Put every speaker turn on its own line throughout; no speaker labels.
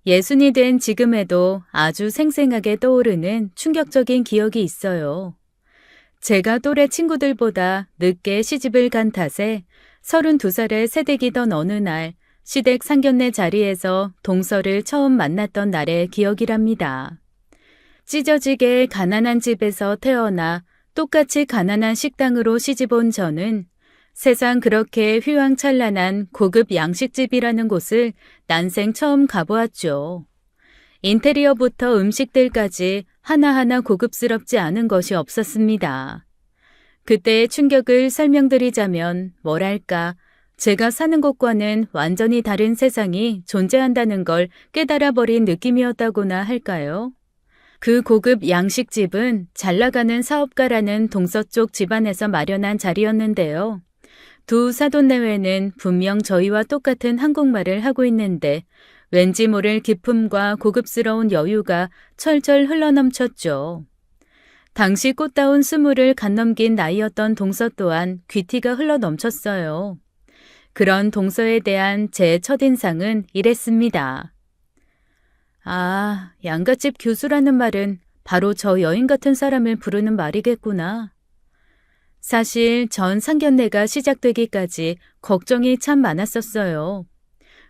예순이 된 지금에도 아주 생생하게 떠오르는 충격적인 기억이 있어요. 제가 또래 친구들보다 늦게 시집을 간 탓에 32살의 새댁이던 어느 날 시댁 상견례 자리에서 동서를 처음 만났던 날의 기억이랍니다. 찢어지게 가난한 집에서 태어나 똑같이 가난한 식당으로 시집온 저는 세상 그렇게 휘황찬란한 고급 양식집이라는 곳을 난생 처음 가보았죠. 인테리어부터 음식들까지 하나하나 고급스럽지 않은 것이 없었습니다. 그때의 충격을 설명드리자면 뭐랄까, 제가 사는 곳과는 완전히 다른 세상이 존재한다는 걸 깨달아버린 느낌이었다고나 할까요? 그 고급 양식집은 잘나가는 사업가라는 동서쪽 집안에서 마련한 자리였는데요. 두 사돈내외는 분명 저희와 똑같은 한국말을 하고 있는데 왠지 모를 기품과 고급스러운 여유가 철철 흘러넘쳤죠. 당시 꽃다운 20을 갓넘긴 나이였던 동서 또한 귀티가 흘러넘쳤어요. 그런 동서에 대한 제 첫인상은 이랬습니다. 아, 양갓집 교수라는 말은 바로 저 여인 같은 사람을 부르는 말이겠구나. 사실 전 상견례가 시작되기까지 걱정이 참 많았었어요.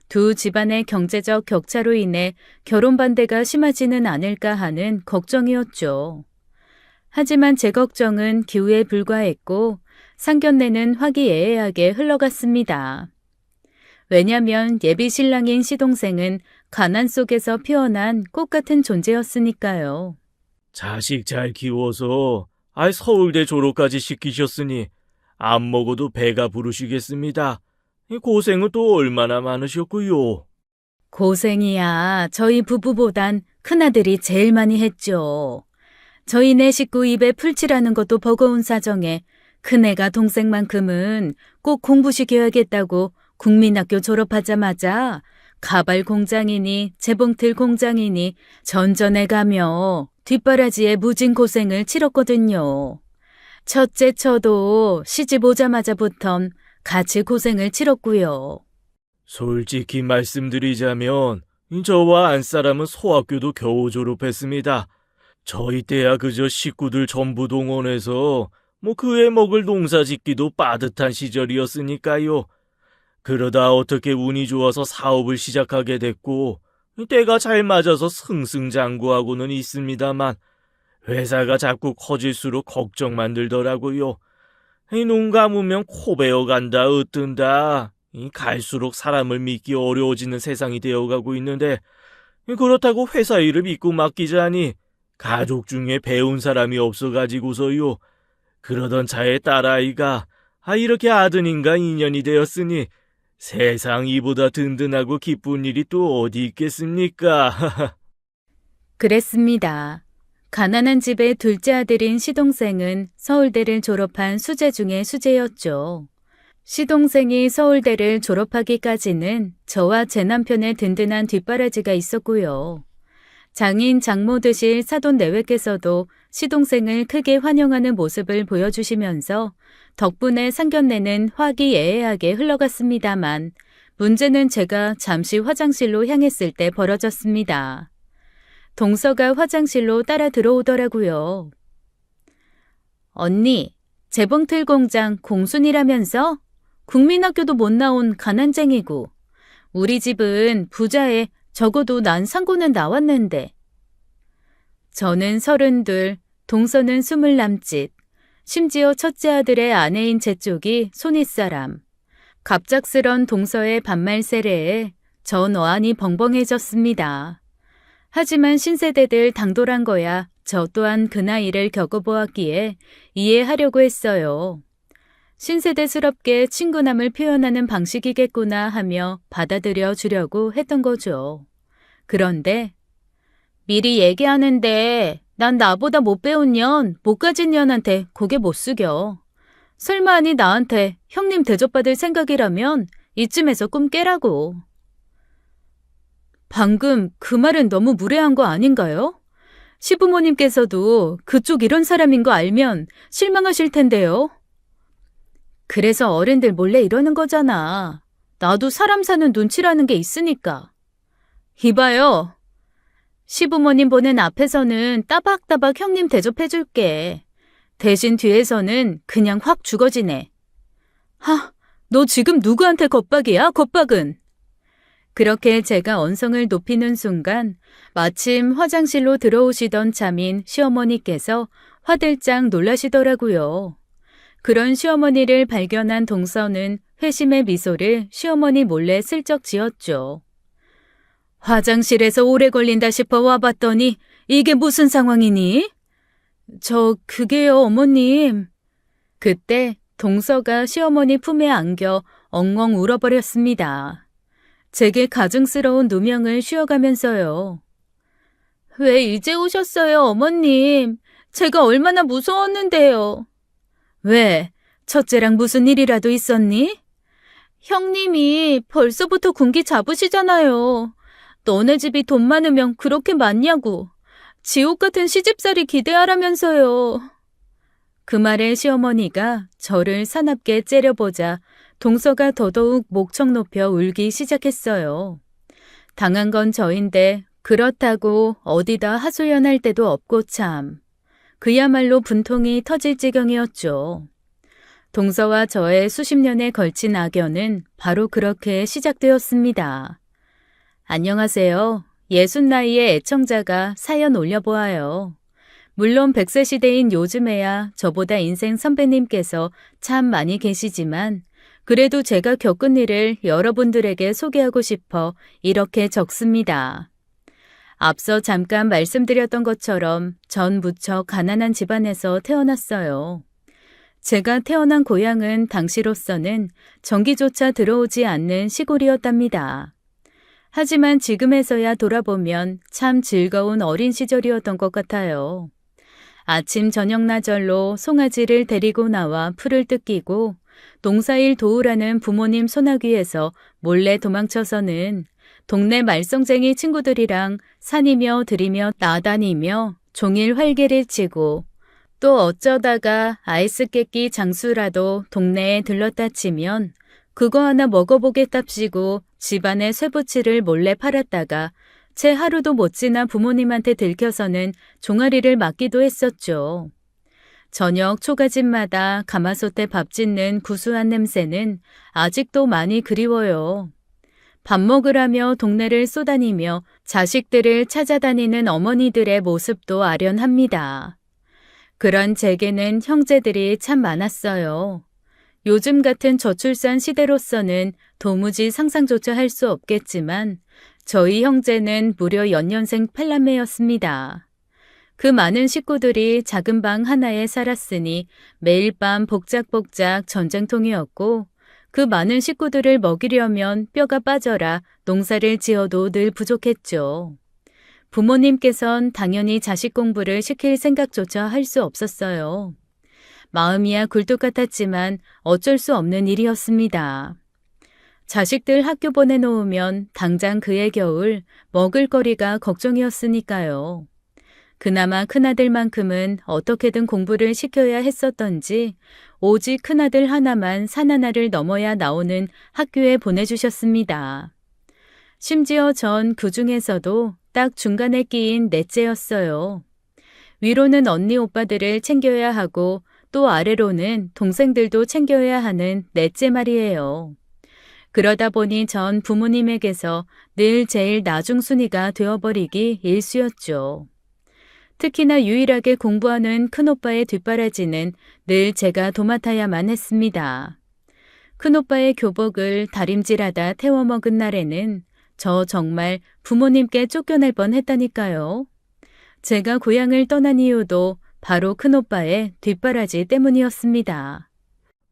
두 집안의 경제적 격차로 인해 결혼 반대가 심하지는 않을까 하는 걱정이었죠. 하지만 제 걱정은 기우에 불과했고 상견례는 화기애애하게 흘러갔습니다. 왜냐면 예비 신랑인 시동생은 가난 속에서 피어난 꽃 같은 존재였으니까요.
자식 잘 키워서 서울대 졸업까지 시키셨으니 안 먹어도 배가 부르시겠습니다. 고생은 또 얼마나 많으셨고요.
고생이야. 저희 부부보단 큰아들이 제일 많이 했죠. 저희 네 식구 입에 풀칠하는 것도 버거운 사정에 큰애가 동생만큼은 꼭 공부시켜야겠다고 국민학교 졸업하자마자 가발 공장이니 재봉틀 공장이니 전전에 가며 뒷바라지에 무진 고생을 치렀거든요. 첫째 저도 시집 오자마자부턴 같이 고생을 치렀고요.
솔직히 말씀드리자면 저와 안사람은 소학교도 겨우 졸업했습니다. 저희 때야 그저 식구들 전부 동원해서 그애 먹을 농사 짓기도 빠듯한 시절이었으니까요. 그러다 어떻게 운이 좋아서 사업을 시작하게 됐고 때가 잘 맞아서 승승장구하고는 있습니다만 회사가 자꾸 커질수록 걱정만 들더라고요. 눈 감으면 코 베어간다 으뜬다. 갈수록 사람을 믿기 어려워지는 세상이 되어가고 있는데 그렇다고 회사 일을 믿고 맡기자니 가족 중에 배운 사람이 없어가지고서요. 그러던 차에 딸아이가 이렇게 아드님과 인연이 되었으니 세상 이보다 든든하고 기쁜 일이 또 어디 있겠습니까?
그랬습니다. 가난한 집의 둘째 아들인 시동생은 서울대를 졸업한 수재 중의 수재였죠. 시동생이 서울대를 졸업하기까지는 저와 제 남편의 든든한 뒷바라지가 있었고요. 장인 장모 되실 사돈 내외께서도 시동생을 크게 환영하는 모습을 보여주시면서 덕분에 상견례는 화기애애하게 흘러갔습니다만 문제는 제가 잠시 화장실로 향했을 때 벌어졌습니다. 동서가 화장실로 따라 들어오더라고요. 언니, 재봉틀 공장 공순이라면서? 국민학교도 못 나온 가난쟁이고 우리 집은 부자에 적어도 난 상고는 나왔는데. 저는 32, 동서는 20 남짓, 심지어 첫째 아들의 아내인 제 쪽이 손윗사람. 갑작스런 동서의 반말 세례에 전 어안이 벙벙해졌습니다. 하지만 신세대들 당돌한 거야 저 또한 그 나이를 겪어보았기에 이해하려고 했어요. 신세대스럽게 친근함을 표현하는 방식이겠구나 하며 받아들여 주려고 했던 거죠. 그런데 미리 얘기하는데 난 나보다 못 배운 년, 못 가진 년한테 고개 못 숙여. 설마 아니 나한테 형님 대접받을 생각이라면 이쯤에서 꿈 깨라고. 방금 그 말은 너무 무례한 거 아닌가요? 시부모님께서도 그쪽 이런 사람인 거 알면 실망하실 텐데요. 그래서 어른들 몰래 이러는 거잖아. 나도 사람 사는 눈치라는 게 있으니까. 이봐요. 시부모님 보는 앞에서는 따박따박 형님 대접해줄게. 대신 뒤에서는 그냥 확 죽어지네. 너 지금 누구한테 겁박이야, 겁박은? 그렇게 제가 언성을 높이는 순간 마침 화장실로 들어오시던 참인 시어머니께서 화들짝 놀라시더라고요. 그런 시어머니를 발견한 동서는 회심의 미소를 시어머니 몰래 슬쩍 지었죠. 화장실에서 오래 걸린다 싶어 와봤더니 이게 무슨 상황이니? 그게요, 어머님. 그때 동서가 시어머니 품에 안겨 엉엉 울어버렸습니다. 제게 가증스러운 누명을 씌워가면서요. 왜 이제 오셨어요, 어머님? 제가 얼마나 무서웠는데요. 왜? 첫째랑 무슨 일이라도 있었니? 형님이 벌써부터 군기 잡으시잖아요. 너네 집이 돈 많으면 그렇게 많냐고. 지옥 같은 시집살이 기대하라면서요. 그 말에 시어머니가 저를 사납게 째려보자 동서가 더더욱 목청 높여 울기 시작했어요. 당한 건 저인데 그렇다고 어디다 하소연할 데도 없고 참. 그야말로 분통이 터질 지경이었죠. 동서와 저의 수십 년에 걸친 악연은 바로 그렇게 시작되었습니다. 안녕하세요. 60나이의 애청자가 사연 올려보아요. 물론 100세 시대인 요즘에야 저보다 인생 선배님께서 참 많이 계시지만 그래도 제가 겪은 일을 여러분들에게 소개하고 싶어 이렇게 적습니다. 앞서 잠깐 말씀드렸던 것처럼 전 무척 가난한 집안에서 태어났어요. 제가 태어난 고향은 당시로서는 전기조차 들어오지 않는 시골이었답니다. 하지만 지금에서야 돌아보면 참 즐거운 어린 시절이었던 것 같아요. 아침 저녁 나절로 송아지를 데리고 나와 풀을 뜯기고 농사일 도우라는 부모님 소나귀에서 몰래 도망쳐서는 동네 말썽쟁이 친구들이랑 산이며 들이며 나다니며 종일 활개를 치고 또 어쩌다가 아이스 깨끼 장수라도 동네에 들렀다 치면 그거 하나 먹어보겠답시고 집안의 쇠부치를 몰래 팔았다가 채 하루도 못 지나 부모님한테 들켜서는 종아리를 맞기도 했었죠. 저녁 초가집마다 가마솥에 밥 짓는 구수한 냄새는 아직도 많이 그리워요. 밥 먹으라며 동네를 쏘다니며 자식들을 찾아다니는 어머니들의 모습도 아련합니다. 그런 제게는 형제들이 참 많았어요. 요즘 같은 저출산 시대로서는 도무지 상상조차 할 수 없겠지만 저희 형제는 무려 연년생 8남매였습니다. 그 많은 식구들이 작은 방 하나에 살았으니 매일 밤 복작복작 전쟁통이었고 그 많은 식구들을 먹이려면 뼈가 빠져라 농사를 지어도 늘 부족했죠. 부모님께선 당연히 자식 공부를 시킬 생각조차 할 수 없었어요. 마음이야 굴뚝 같았지만 어쩔 수 없는 일이었습니다. 자식들 학교 보내놓으면 당장 그해 겨울 먹을거리가 걱정이었으니까요. 그나마 큰아들만큼은 어떻게든 공부를 시켜야 했었던지 오직 큰아들 하나만 산 하나를 넘어야 나오는 학교에 보내주셨습니다. 심지어 전 그 중에서도 딱 중간에 끼인 넷째였어요. 위로는 언니 오빠들을 챙겨야 하고 또 아래로는 동생들도 챙겨야 하는 넷째 말이에요. 그러다 보니 전 부모님에게서 늘 제일 나중순이가 되어버리기 일쑤였죠. 특히나 유일하게 공부하는 큰오빠의 뒷바라지는 늘 제가 도맡아야만 했습니다. 큰오빠의 교복을 다림질하다 태워먹은 날에는 저 정말 부모님께 쫓겨날 뻔했다니까요. 제가 고향을 떠난 이유도 바로 큰오빠의 뒷바라지 때문이었습니다.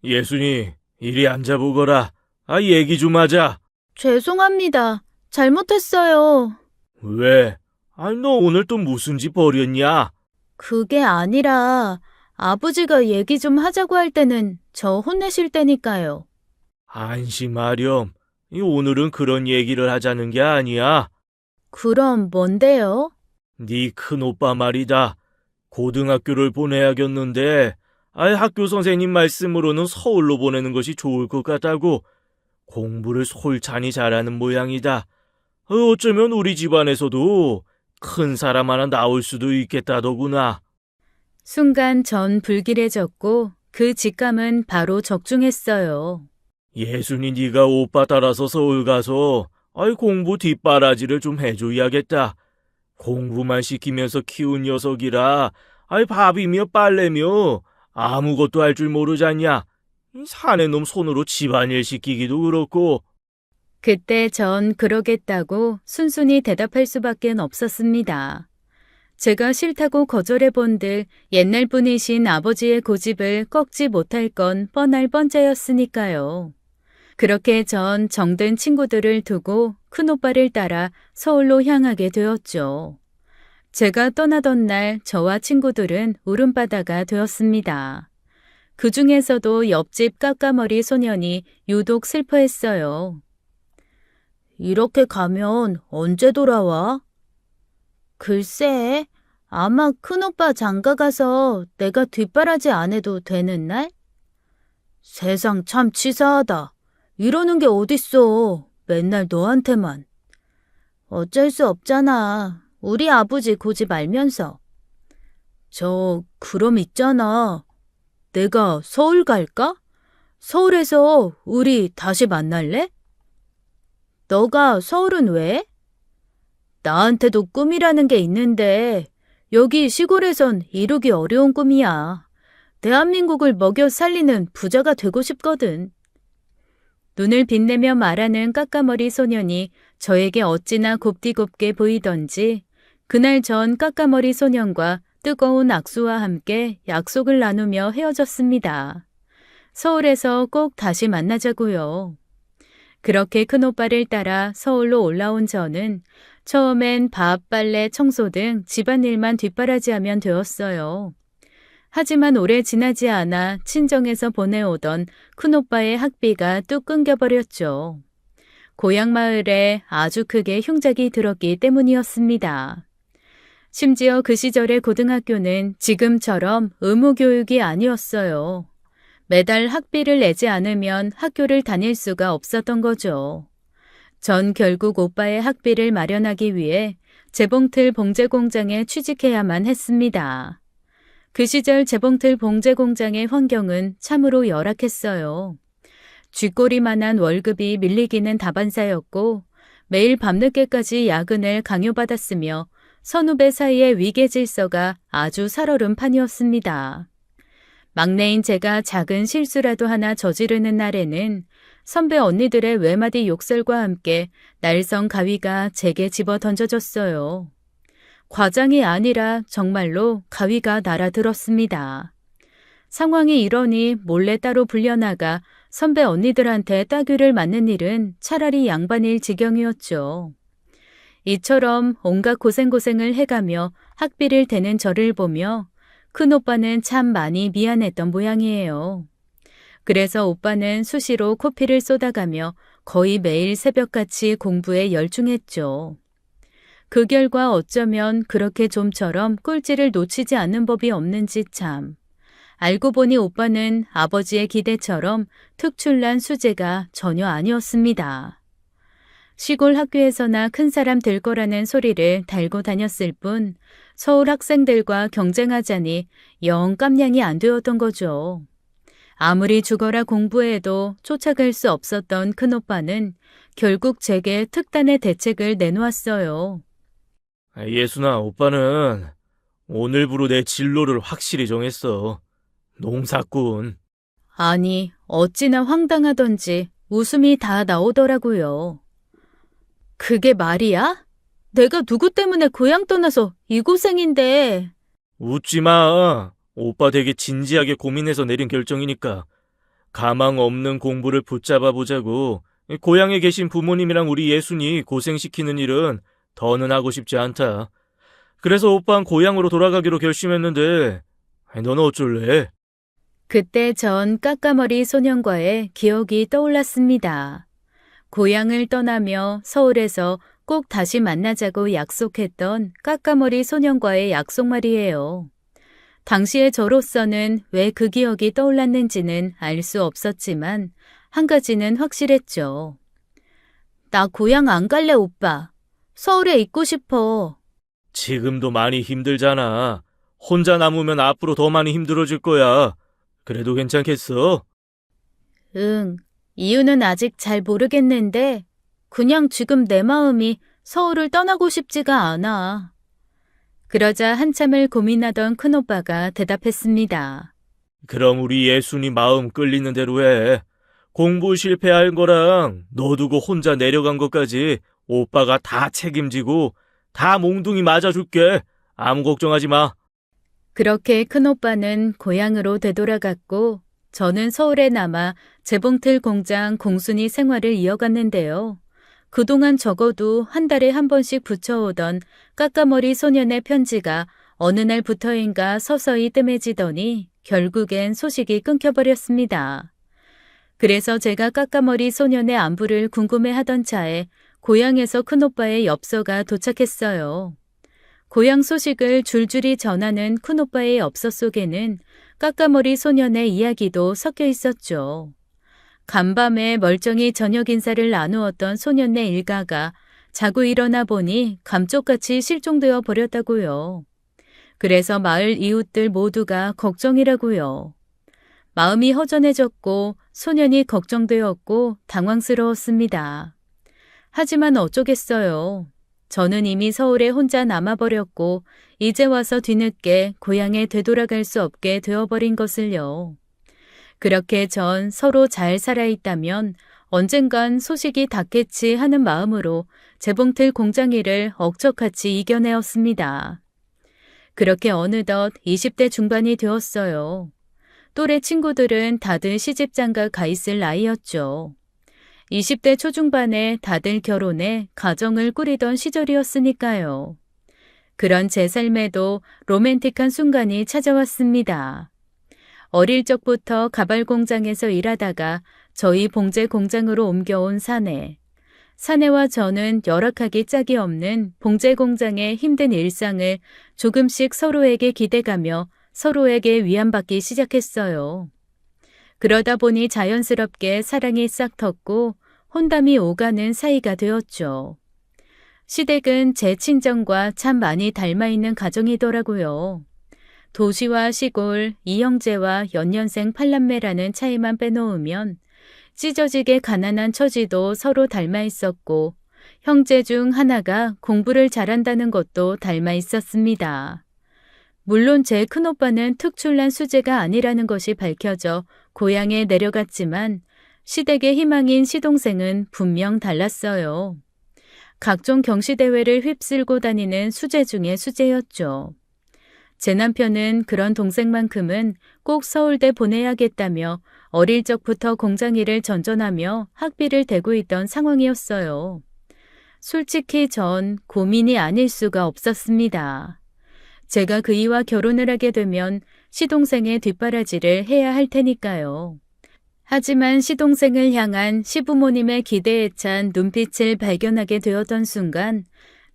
예순이, 이리 앉아보거라. 얘기 좀 하자.
죄송합니다. 잘못했어요.
왜? 너 오늘 또 무슨 짓 벌였냐?
그게 아니라 아버지가 얘기 좀 하자고 할 때는 저 혼내실 때니까요.
안심하렴. 오늘은 그런 얘기를 하자는 게 아니야.
그럼 뭔데요?
네 큰오빠 말이다. 고등학교를 보내야겠는데 학교 선생님 말씀으로는 서울로 보내는 것이 좋을 것 같다고 공부를 솔찬히 잘하는 모양이다. 어쩌면 우리 집안에서도 큰 사람 하나 나올 수도 있겠다더구나.
순간 전 불길해졌고 그 직감은 바로 적중했어요.
예순이 네가 오빠 따라서 서울 가서 공부 뒷바라지를 좀 해줘야겠다. 공부만 시키면서 키운 녀석이라 밥이며 빨래며 아무것도 할 줄 모르잖냐. 사내 놈 손으로 집안일 시키기도 그렇고.
그때 전 그러겠다고 순순히 대답할 수밖에 없었습니다. 제가 싫다고 거절해 본들 옛날 분이신 아버지의 고집을 꺾지 못할 건 뻔할 뻔짜였으니까요. 그렇게 전 정든 친구들을 두고 큰오빠를 따라 서울로 향하게 되었죠. 제가 떠나던 날 저와 친구들은 울음바다가 되었습니다. 그 중에서도 옆집 까까머리 소년이 유독 슬퍼했어요. 이렇게 가면 언제 돌아와? 글쎄, 아마 큰오빠 장가 가서 내가 뒷바라지 안 해도 되는 날? 세상 참 치사하다. 이러는 게 어딨어. 맨날 너한테만. 어쩔 수 없잖아. 우리 아버지 고집 알면서. 그럼 있잖아. 내가 서울 갈까? 서울에서 우리 다시 만날래? 너가 서울은 왜? 나한테도 꿈이라는 게 있는데 여기 시골에선 이루기 어려운 꿈이야. 대한민국을 먹여 살리는 부자가 되고 싶거든. 눈을 빛내며 말하는 까까머리 소년이 저에게 어찌나 곱디곱게 보이던지 그날 전 까까머리 소년과 뜨거운 악수와 함께 약속을 나누며 헤어졌습니다. 서울에서 꼭 다시 만나자고요. 그렇게 큰오빠를 따라 서울로 올라온 저는 처음엔 밥, 빨래, 청소 등 집안일만 뒷바라지하면 되었어요. 하지만 오래 지나지 않아 친정에서 보내오던 큰오빠의 학비가 뚝 끊겨버렸죠. 고향 마을에 아주 크게 흉작이 들었기 때문이었습니다. 심지어 그 시절의 고등학교는 지금처럼 의무교육이 아니었어요. 매달 학비를 내지 않으면 학교를 다닐 수가 없었던 거죠. 전 결국 오빠의 학비를 마련하기 위해 재봉틀 봉제 공장에 취직해야만 했습니다. 그 시절 재봉틀 봉제 공장의 환경은 참으로 열악했어요. 쥐꼬리만한 월급이 밀리기는 다반사였고 매일 밤늦게까지 야근을 강요받았으며 선후배 사이의 위계 질서가 아주 살얼음 판이었습니다. 막내인 제가 작은 실수라도 하나 저지르는 날에는 선배 언니들의 외마디 욕설과 함께 날성 가위가 제게 집어 던져졌어요. 과장이 아니라 정말로 가위가 날아들었습니다. 상황이 이러니 몰래 따로 불려나가 선배 언니들한테 따귀를 맞는 일은 차라리 양반일 지경이었죠. 이처럼 온갖 고생을 해가며 학비를 대는 저를 보며 큰오빠는 참 많이 미안했던 모양이에요. 그래서 오빠는 수시로 코피를 쏟아가며 거의 매일 새벽같이 공부에 열중했죠. 그 결과 어쩌면 그렇게 좀처럼 꼴찌를 놓치지 않는 법이 없는지 참. 알고 보니 오빠는 아버지의 기대처럼 특출난 수재가 전혀 아니었습니다. 시골 학교에서나 큰 사람 될 거라는 소리를 달고 다녔을 뿐 서울 학생들과 경쟁하자니 영 깜냥이 안 되었던 거죠. 아무리 죽어라 공부해도 쫓아갈 수 없었던 큰오빠는 결국 제게 특단의 대책을 내놓았어요.
예순아, 오빠는 오늘부로 내 진로를 확실히 정했어. 농사꾼.
아니, 어찌나 황당하던지 웃음이 다 나오더라고요. 그게 말이야? 내가 누구 때문에 고향 떠나서 이 고생인데.
웃지 마. 오빠 되게 진지하게 고민해서 내린 결정이니까. 가망 없는 공부를 붙잡아 보자고. 고향에 계신 부모님이랑 우리 예순이 고생시키는 일은 더는 하고 싶지 않다. 그래서 오빠는 고향으로 돌아가기로 결심했는데 너는 어쩔래?
그때 전 까까머리 소년과의 기억이 떠올랐습니다. 고향을 떠나며 서울에서 꼭 다시 만나자고 약속했던 까까머리 소년과의 약속 말이에요. 당시의 저로서는 왜 그 기억이 떠올랐는지는 알 수 없었지만 한 가지는 확실했죠. 나 고향 안 갈래, 오빠. 서울에 있고 싶어.
지금도 많이 힘들잖아. 혼자 남으면 앞으로 더 많이 힘들어질 거야. 그래도 괜찮겠어?
응, 이유는 아직 잘 모르겠는데, 그냥 지금 내 마음이 서울을 떠나고 싶지가 않아. 그러자 한참을 고민하던 큰오빠가 대답했습니다.
그럼 우리 예순이 마음 끌리는 대로 해. 공부 실패할 거랑 너 두고 혼자 내려간 것까지 오빠가 다 책임지고 다 몽둥이 맞아줄게. 아무 걱정하지 마.
그렇게 큰오빠는 고향으로 되돌아갔고, 저는 서울에 남아 재봉틀 공장 공순이 생활을 이어갔는데요. 그동안 적어도 한 달에 한 번씩 붙여오던 까까머리 소년의 편지가 어느 날부터인가 서서히 뜸해지더니 결국엔 소식이 끊겨버렸습니다. 그래서 제가 까까머리 소년의 안부를 궁금해하던 차에 고향에서 큰오빠의 엽서가 도착했어요. 고향 소식을 줄줄이 전하는 큰오빠의 엽서 속에는 까까머리 소년의 이야기도 섞여 있었죠. 간밤에 멀쩡히 저녁 인사를 나누었던 소년네 일가가 자고 일어나 보니 감쪽같이 실종되어 버렸다고요. 그래서 마을 이웃들 모두가 걱정이라고요. 마음이 허전해졌고 소년이 걱정되었고 당황스러웠습니다. 하지만 어쩌겠어요. 저는 이미 서울에 혼자 남아버렸고 이제 와서 뒤늦게 고향에 되돌아갈 수 없게 되어버린 것을요. 그렇게 전 서로 잘 살아있다면 언젠간 소식이 닿겠지 하는 마음으로 재봉틀 공장 일을 억척같이 이겨내었습니다. 그렇게 어느덧 20대 중반이 되었어요. 또래 친구들은 다들 시집장가 가 있을 나이였죠. 20대 초중반에 다들 결혼해 가정을 꾸리던 시절이었으니까요. 그런 제 삶에도 로맨틱한 순간이 찾아왔습니다. 어릴 적부터 가발 공장에서 일하다가 저희 봉제 공장으로 옮겨온 사내. 사내와 저는 열악하기 짝이 없는 봉제 공장의 힘든 일상을 조금씩 서로에게 기대가며 서로에게 위안받기 시작했어요. 그러다 보니 자연스럽게 사랑이 싹 텄고 혼담이 오가는 사이가 되었죠. 시댁은 제 친정과 참 많이 닮아있는 가정이더라고요. 도시와 시골, 이형제와 연년생 팔남매라는 차이만 빼놓으면 찢어지게 가난한 처지도 서로 닮아 있었고 형제 중 하나가 공부를 잘한다는 것도 닮아 있었습니다. 물론 제 큰오빠는 특출난 수재가 아니라는 것이 밝혀져 고향에 내려갔지만 시댁의 희망인 시동생은 분명 달랐어요. 각종 경시대회를 휩쓸고 다니는 수재 중의 수재였죠. 제 남편은 그런 동생만큼은 꼭 서울대 보내야겠다며 어릴 적부터 공장 일을 전전하며 학비를 대고 있던 상황이었어요. 솔직히 전 고민이 아닐 수가 없었습니다. 제가 그이와 결혼을 하게 되면 시동생의 뒷바라지를 해야 할 테니까요. 하지만 시동생을 향한 시부모님의 기대에 찬 눈빛을 발견하게 되었던 순간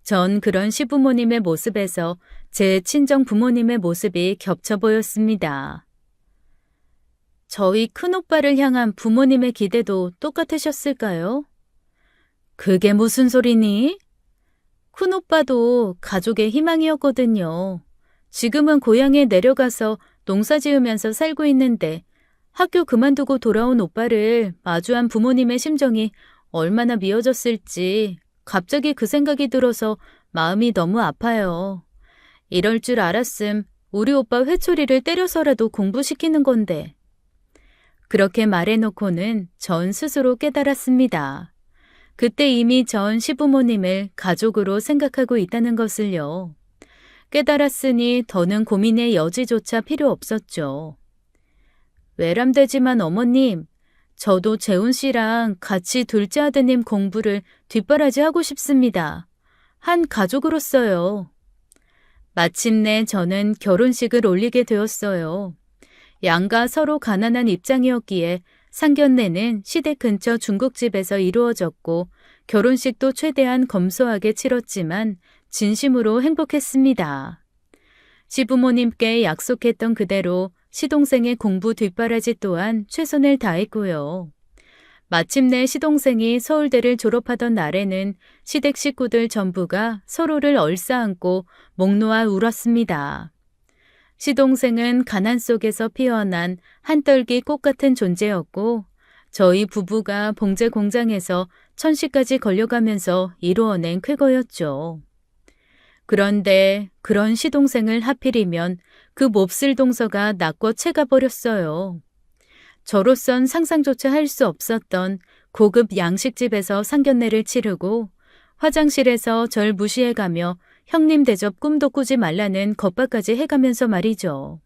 전 그런 시부모님의 모습에서 제 친정 부모님의 모습이 겹쳐 보였습니다. 저희 큰오빠를 향한 부모님의 기대도 똑같으셨을까요? 그게 무슨 소리니? 큰오빠도 가족의 희망이었거든요. 지금은 고향에 내려가서 농사 지으면서 살고 있는데 학교 그만두고 돌아온 오빠를 마주한 부모님의 심정이 얼마나 미어졌을지 갑자기 그 생각이 들어서 마음이 너무 아파요. 이럴 줄 알았음 우리 오빠 회초리를 때려서라도 공부시키는 건데. 그렇게 말해놓고는 전 스스로 깨달았습니다. 그때 이미 전 시부모님을 가족으로 생각하고 있다는 것을요. 깨달았으니 더는 고민의 여지조차 필요 없었죠. 외람되지만 어머님, 저도 재훈 씨랑 같이 둘째 아드님 공부를 뒷바라지하고 싶습니다. 한 가족으로서요. 마침내 저는 결혼식을 올리게 되었어요. 양가 서로 가난한 입장이었기에 상견례는 시댁 근처 중국집에서 이루어졌고 결혼식도 최대한 검소하게 치렀지만 진심으로 행복했습니다. 시부모님께 약속했던 그대로 시동생의 공부 뒷바라지 또한 최선을 다했고요. 마침내 시동생이 서울대를 졸업하던 날에는 시댁 식구들 전부가 서로를 얼싸안고 목 놓아 울었습니다. 시동생은 가난 속에서 피어난 한떨기 꽃 같은 존재였고 저희 부부가 봉제 공장에서 천시까지 걸려가면서 이루어낸 쾌거였죠. 그런데 그런 시동생을 하필이면 그 몹쓸 동서가 낚고 채가버렸어요. 저로선 상상조차 할 수 없었던 고급 양식집에서 상견례를 치르고 화장실에서 절 무시해가며 형님 대접 꿈도 꾸지 말라는 겁박까지 해가면서 말이죠.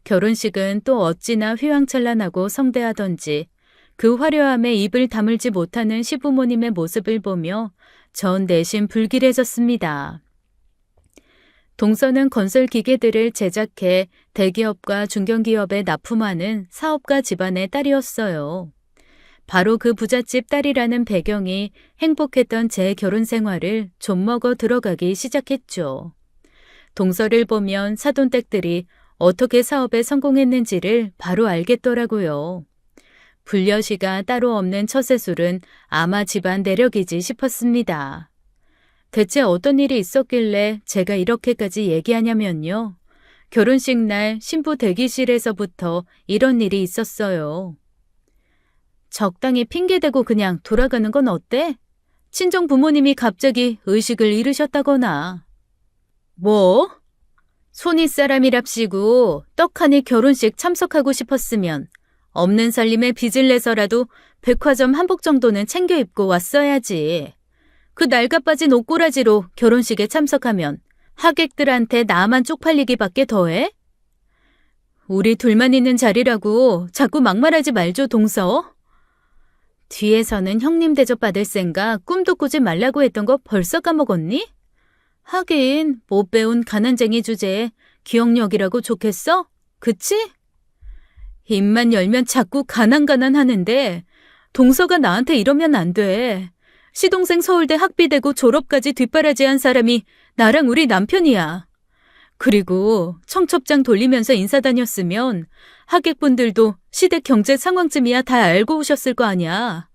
결혼식은 또 어찌나 휘황찬란하고 성대하던지 그 화려함에 입을 다물지 못하는 시부모님의 모습을 보며 전 내심 불길해졌습니다. 동서는 건설 기계들을 제작해 대기업과 중견기업에 납품하는 사업가 집안의 딸이었어요. 바로 그 부잣집 딸이라는 배경이 행복했던 제 결혼 생활을 좀먹어 들어가기 시작했죠. 동서를 보면 사돈댁들이 어떻게 사업에 성공했는지를 바로 알겠더라고요. 불려시가 따로 없는 처세술은 아마 집안 내력이지 싶었습니다. 대체 어떤 일이 있었길래 제가 이렇게까지 얘기하냐면요. 결혼식 날 신부 대기실에서부터 이런 일이 있었어요. 적당히 핑계대고 그냥 돌아가는 건 어때? 친정 부모님이 갑자기 의식을 잃으셨다거나. 뭐? 손윗사람이랍시고 떡하니 결혼식 참석하고 싶었으면 없는 살림에 빚을 내서라도 백화점 한복 정도는 챙겨 입고 왔어야지. 그 낡아빠진 옷꼬라지로 결혼식에 참석하면 하객들한테 나만 쪽팔리기밖에 더해? 우리 둘만 있는 자리라고 자꾸 막말하지 말죠, 동서. 뒤에서는 형님 대접받을 생각 꿈도 꾸지 말라고 했던 거 벌써 까먹었니? 하긴 못 배운 가난쟁이 주제에 기억력이라고 좋겠어? 그치? 입만 열면 자꾸 가난 하는데 동서가 나한테 이러면 안 돼. 시동생 서울대 학비대고 졸업까지 뒷바라지한 사람이 나랑 우리 남편이야. 그리고 청첩장 돌리면서 인사 다녔으면 하객분들도 시댁 경제 상황쯤이야 다 알고 오셨을 거 아니야.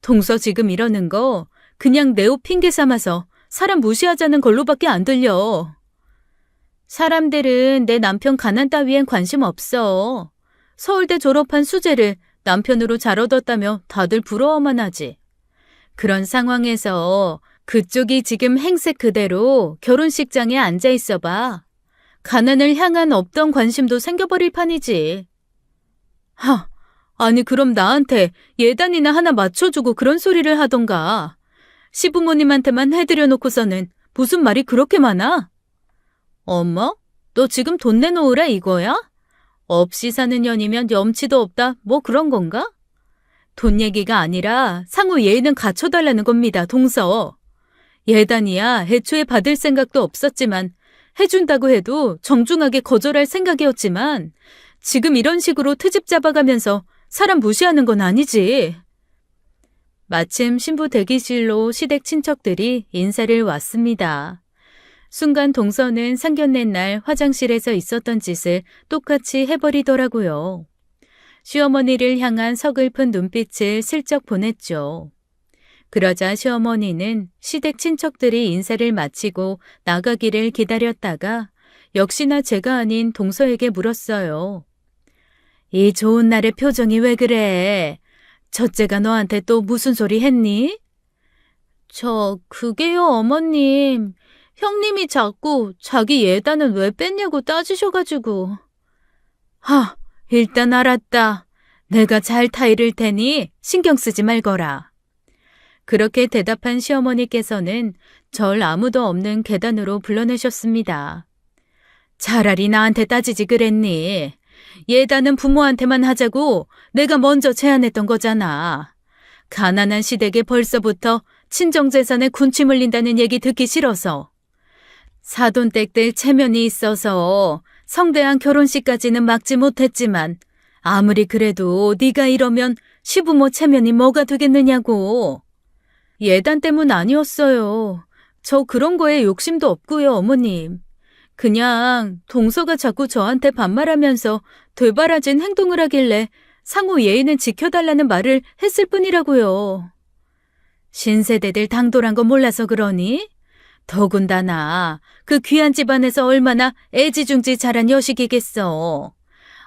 동서 지금 이러는 거 그냥 내 옷 핑계 삼아서 사람 무시하자는 걸로밖에 안 들려. 사람들은 내 남편 가난 따위엔 관심 없어. 서울대 졸업한 수재를 남편으로 잘 얻었다며 다들 부러워만 하지. 그런 상황에서 그쪽이 지금 행색 그대로 결혼식장에 앉아 있어 봐. 가난을 향한 없던 관심도 생겨버릴 판이지. 아니 그럼 나한테 예단이나 하나 맞춰주고 그런 소리를 하던가. 시부모님한테만 해드려 놓고서는 무슨 말이 그렇게 많아? 어머? 너 지금 돈 내놓으라 이거야? 없이 사는 년이면 염치도 없다 뭐 그런 건가? 돈 얘기가 아니라 상호 예의는 갖춰달라는 겁니다, 동서. 예단이야 애초에 받을 생각도 없었지만 해준다고 해도 정중하게 거절할 생각이었지만 지금 이런 식으로 트집 잡아가면서 사람 무시하는 건 아니지. 마침 신부 대기실로 시댁 친척들이 인사를 왔습니다. 순간 동서는 상견례 날 화장실에서 있었던 짓을 똑같이 해버리더라고요. 시어머니를 향한 서글픈 눈빛을 슬쩍 보냈죠. 그러자 시어머니는 시댁 친척들이 인사를 마치고 나가기를 기다렸다가 역시나 제가 아닌 동서에게 물었어요. 이 좋은 날의 표정이 왜 그래? 첫째가 너한테 또 무슨 소리 했니? 그게요, 어머님. 형님이 자꾸 자기 예단은 왜 뺐냐고 따지셔가지고. 일단 알았다. 내가 잘 타이를 테니 신경 쓰지 말거라. 그렇게 대답한 시어머니께서는 절 아무도 없는 계단으로 불러내셨습니다. 차라리 나한테 따지지 그랬니? 예단은 부모한테만 하자고 내가 먼저 제안했던 거잖아. 가난한 시댁에 벌써부터 친정재산에 군침 흘린다는 얘기 듣기 싫어서. 사돈댁들 체면이 있어서 성대한 결혼식까지는 막지 못했지만 아무리 그래도 네가 이러면 시부모 체면이 뭐가 되겠느냐고. 예단 때문 아니었어요. 저 그런 거에 욕심도 없고요, 어머님. 그냥 동서가 자꾸 저한테 반말하면서 되바라진 행동을 하길래 상호 예의는 지켜달라는 말을 했을 뿐이라고요. 신세대들 당돌한 거 몰라서 그러니? 더군다나 그 귀한 집안에서 얼마나 애지중지 자란 여식이겠어.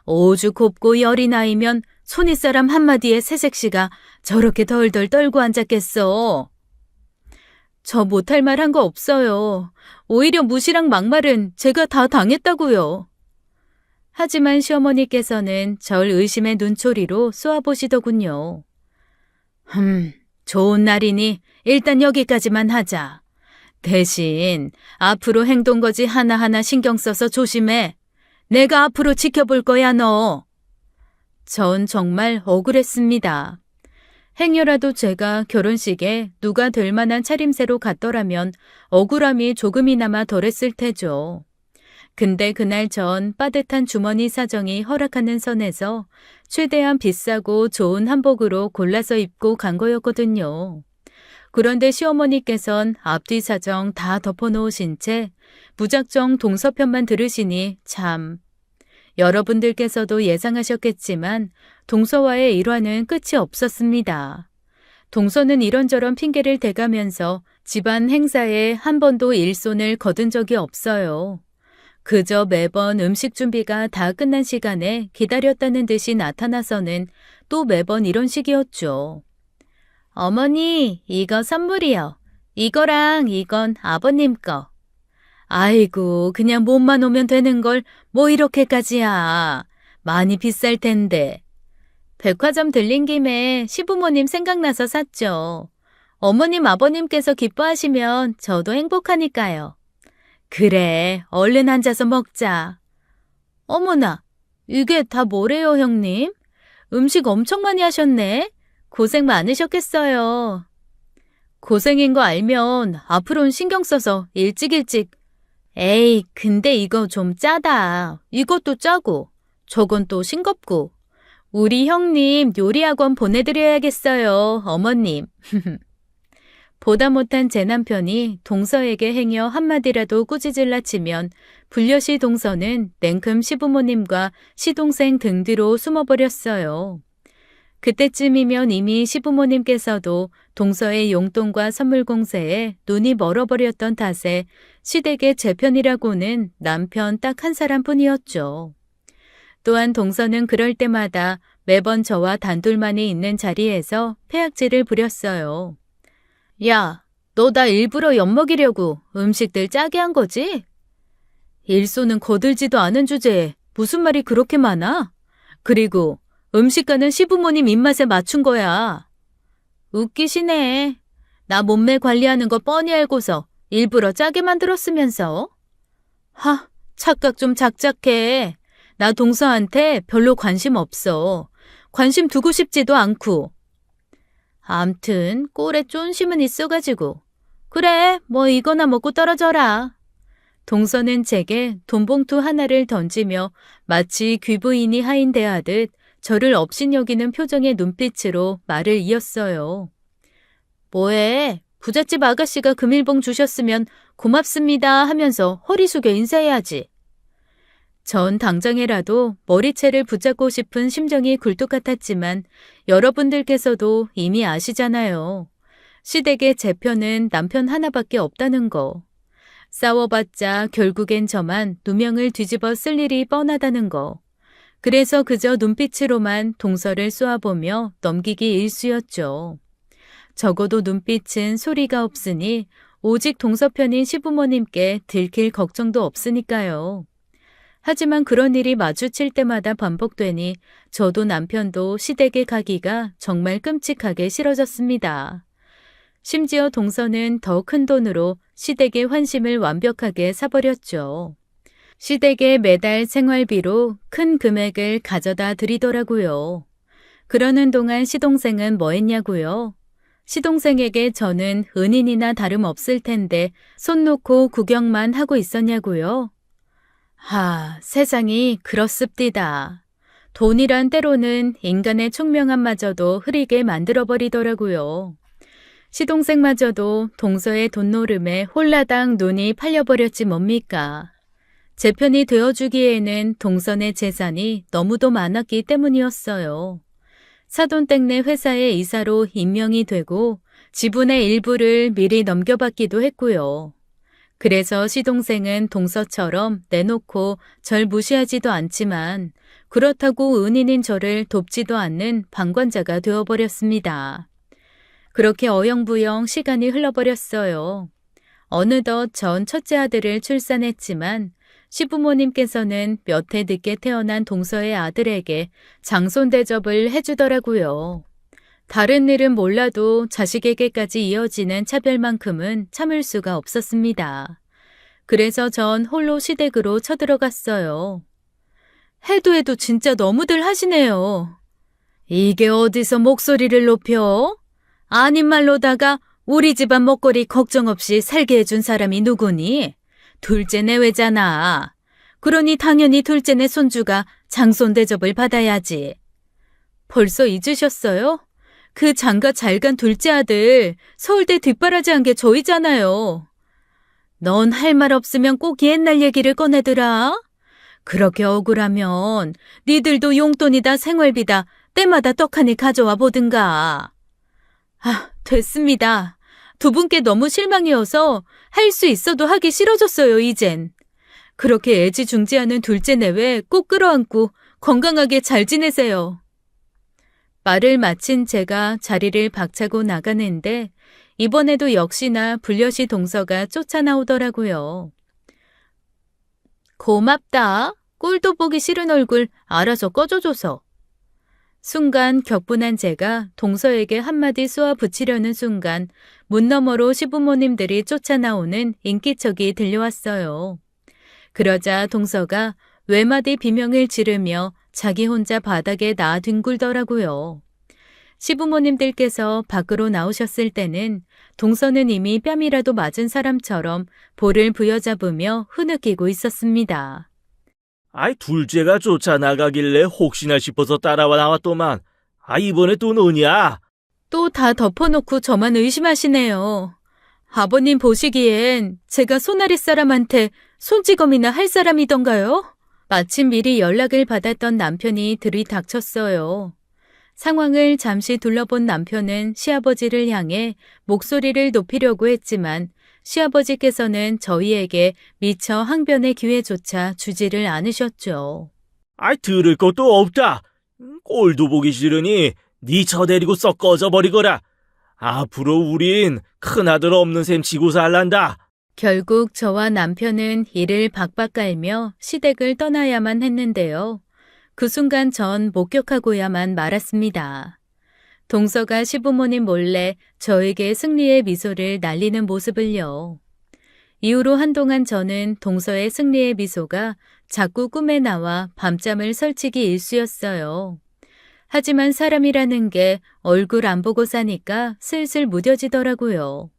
오죽 곱고 열이 나이면 손윗사람 한마디에 새색시가 저렇게 덜덜 떨고 앉았겠어. 저 못할 말 한 거 없어요. 오히려 무시랑 막말은 제가 다 당했다고요. 하지만 시어머니께서는 절 의심의 눈초리로 쏘아보시더군요. 좋은 날이니 일단 여기까지만 하자. 대신 앞으로 행동거지 하나하나 신경 써서 조심해. 내가 앞으로 지켜볼 거야, 너. 전 정말 억울했습니다. 행여라도 제가 결혼식에 누가 될 만한 차림새로 갔더라면 억울함이 조금이나마 덜했을 테죠. 근데 그날 전 빠듯한 주머니 사정이 허락하는 선에서 최대한 비싸고 좋은 한복으로 골라서 입고 간 거였거든요. 그런데 시어머니께선 앞뒤 사정 다 덮어놓으신 채 무작정 동서편만 들으시니 참. 여러분들께서도 예상하셨겠지만 동서와의 일화는 끝이 없었습니다. 동서는 이런저런 핑계를 대가면서 집안 행사에 한 번도 일손을 거둔 적이 없어요. 그저 매번 음식 준비가 다 끝난 시간에 기다렸다는 듯이 나타나서는 또 매번 이런 식이었죠. 어머니, 이거 선물이요. 이거랑 이건 아버님 거. 아이고, 그냥 몸만 오면 되는 걸 뭐 이렇게까지야. 많이 비쌀 텐데. 백화점 들린 김에 시부모님 생각나서 샀죠. 어머님, 아버님께서 기뻐하시면 저도 행복하니까요. 그래, 얼른 앉아서 먹자. 어머나, 이게 다 뭐래요, 형님? 음식 엄청 많이 하셨네. 고생 많으셨겠어요. 고생인 거 알면 앞으로는 신경 써서 일찍. 에이, 근데 이거 좀 짜다. 이것도 짜고, 저건 또 싱겁고. 우리 형님 요리학원 보내드려야겠어요, 어머님. 보다 못한 제 남편이 동서에게 행여 한마디라도 꾸짖을라 치면 불려시 동서는 냉큼 시부모님과 시동생 등 뒤로 숨어버렸어요. 그때쯤이면 이미 시부모님께서도 동서의 용돈과 선물 공세에 눈이 멀어버렸던 탓에 시댁의 제 편이라고는 남편 딱 한 사람뿐이었죠. 또한 동서는 그럴 때마다 매번 저와 단둘만이 있는 자리에서 패악질을 부렸어요. 야, 너 나 일부러 엿먹이려고 음식들 짜게 한 거지? 일손은 거들지도 않은 주제에 무슨 말이 그렇게 많아? 그리고 음식가는 시부모님 입맛에 맞춘 거야. 웃기시네. 나 몸매 관리하는 거 뻔히 알고서 일부러 짜게 만들었으면서. 착각 좀 작작해. 나 동서한테 별로 관심 없어. 관심 두고 싶지도 않고. 암튼 꼴에 쫀심은 있어가지고. 그래, 뭐 이거나 먹고 떨어져라. 동서는 제게 돈봉투 하나를 던지며 마치 귀부인이 하인대하듯 저를 업신여기는 표정의 눈빛으로 말을 이었어요. 뭐해? 부잣집 아가씨가 금일봉 주셨으면 고맙습니다 하면서 허리 숙여 인사해야지. 전 당장에라도 머리채를 붙잡고 싶은 심정이 굴뚝 같았지만 여러분들께서도 이미 아시잖아요. 시댁의 제 편은 남편 하나밖에 없다는 거. 싸워봤자 결국엔 저만 누명을 뒤집어 쓸 일이 뻔하다는 거. 그래서 그저 눈빛으로만 동서를 쏘아보며 넘기기 일쑤였죠. 적어도 눈빛은 소리가 없으니 오직 동서편인 시부모님께 들킬 걱정도 없으니까요. 하지만 그런 일이 마주칠 때마다 반복되니 저도 남편도 시댁에 가기가 정말 끔찍하게 싫어졌습니다. 심지어 동서는 더 큰 돈으로 시댁의 환심을 완벽하게 사버렸죠. 시댁에 매달 생활비로 큰 금액을 가져다 드리더라고요. 그러는 동안 시동생은 뭐 했냐고요? 시동생에게 저는 은인이나 다름없을 텐데 손 놓고 구경만 하고 있었냐고요? 세상이 그렇습디다. 돈이란 때로는 인간의 총명함마저도 흐리게 만들어버리더라고요. 시동생마저도 동서의 돈노름에 홀라당 눈이 팔려버렸지 뭡니까? 제 편이 되어주기에는 동선의 재산이 너무도 많았기 때문이었어요. 사돈댁네 회사의 이사로 임명이 되고 지분의 일부를 미리 넘겨받기도 했고요. 그래서 시동생은 동서처럼 내놓고 절 무시하지도 않지만 그렇다고 은인인 저를 돕지도 않는 방관자가 되어버렸습니다. 그렇게 어영부영 시간이 흘러버렸어요. 어느덧 전 첫째 아들을 출산했지만 시부모님께서는 몇 해 늦게 태어난 동서의 아들에게 장손 대접을 해주더라고요. 다른 일은 몰라도 자식에게까지 이어지는 차별만큼은 참을 수가 없었습니다. 그래서 전 홀로 시댁으로 쳐들어갔어요. 해도 해도 진짜 너무들 하시네요. 이게 어디서 목소리를 높여? 아닌 말로다가 우리 집안 먹거리 걱정 없이 살게 해준 사람이 누구니? 둘째 내외잖아. 그러니 당연히 둘째네 손주가 장손 대접을 받아야지. 벌써 잊으셨어요? 그 장가 잘 간 둘째 아들 서울대 뒷바라지한 게 저희잖아요. 넌 할 말 없으면 꼭 옛날 얘기를 꺼내더라. 그렇게 억울하면 니들도 용돈이다 생활비다 때마다 떡하니 가져와 보든가. 됐습니다. 두 분께 너무 실망이어서 할 수 있어도 하기 싫어졌어요, 이젠. 그렇게 애지중지하는 둘째 내외 꼭 끌어안고 건강하게 잘 지내세요. 말을 마친 제가 자리를 박차고 나가는데 이번에도 역시나 불려시 동서가 쫓아나오더라고요. 고맙다. 꼴도 보기 싫은 얼굴 알아서 꺼져줘서. 순간 격분한 제가 동서에게 한마디 쏘아 붙이려는 순간 문 너머로 시부모님들이 쫓아나오는 인기척이 들려왔어요. 그러자 동서가 외마디 비명을 지르며 자기 혼자 바닥에 나뒹굴더라고요. 시부모님들께서 밖으로 나오셨을 때는 동서는 이미 뺨이라도 맞은 사람처럼 볼을 부여잡으며 흐느끼고 있었습니다.
아이, 둘째가 쫓아나가길래 혹시나 싶어서 따라와 나왔더만. 이번에 또 너냐?
또 다 덮어놓고 저만 의심하시네요. 아버님 보시기엔 제가 손아랫 사람한테 손찌검이나 할 사람이던가요? 마침 미리 연락을 받았던 남편이 들이닥쳤어요. 상황을 잠시 둘러본 남편은 시아버지를 향해 목소리를 높이려고 했지만 시아버지께서는 저희에게 미처 항변의 기회조차 주지를 않으셨죠.
들을 것도 없다. 꼴도 보기 싫으니 네 처 데리고 썩 꺼져버리거라. 앞으로 우린 큰아들 없는 셈 치고 살란다.
결국 저와 남편은 이를 박박 깔며 시댁을 떠나야만 했는데요. 그 순간 전 목격하고야만 말았습니다. 동서가 시부모님 몰래 저에게 승리의 미소를 날리는 모습을요. 이후로 한동안 저는 동서의 승리의 미소가 자꾸 꿈에 나와 밤잠을 설치기 일쑤였어요. 하지만 사람이라는 게 얼굴 안 보고 사니까 슬슬 무뎌지더라고요.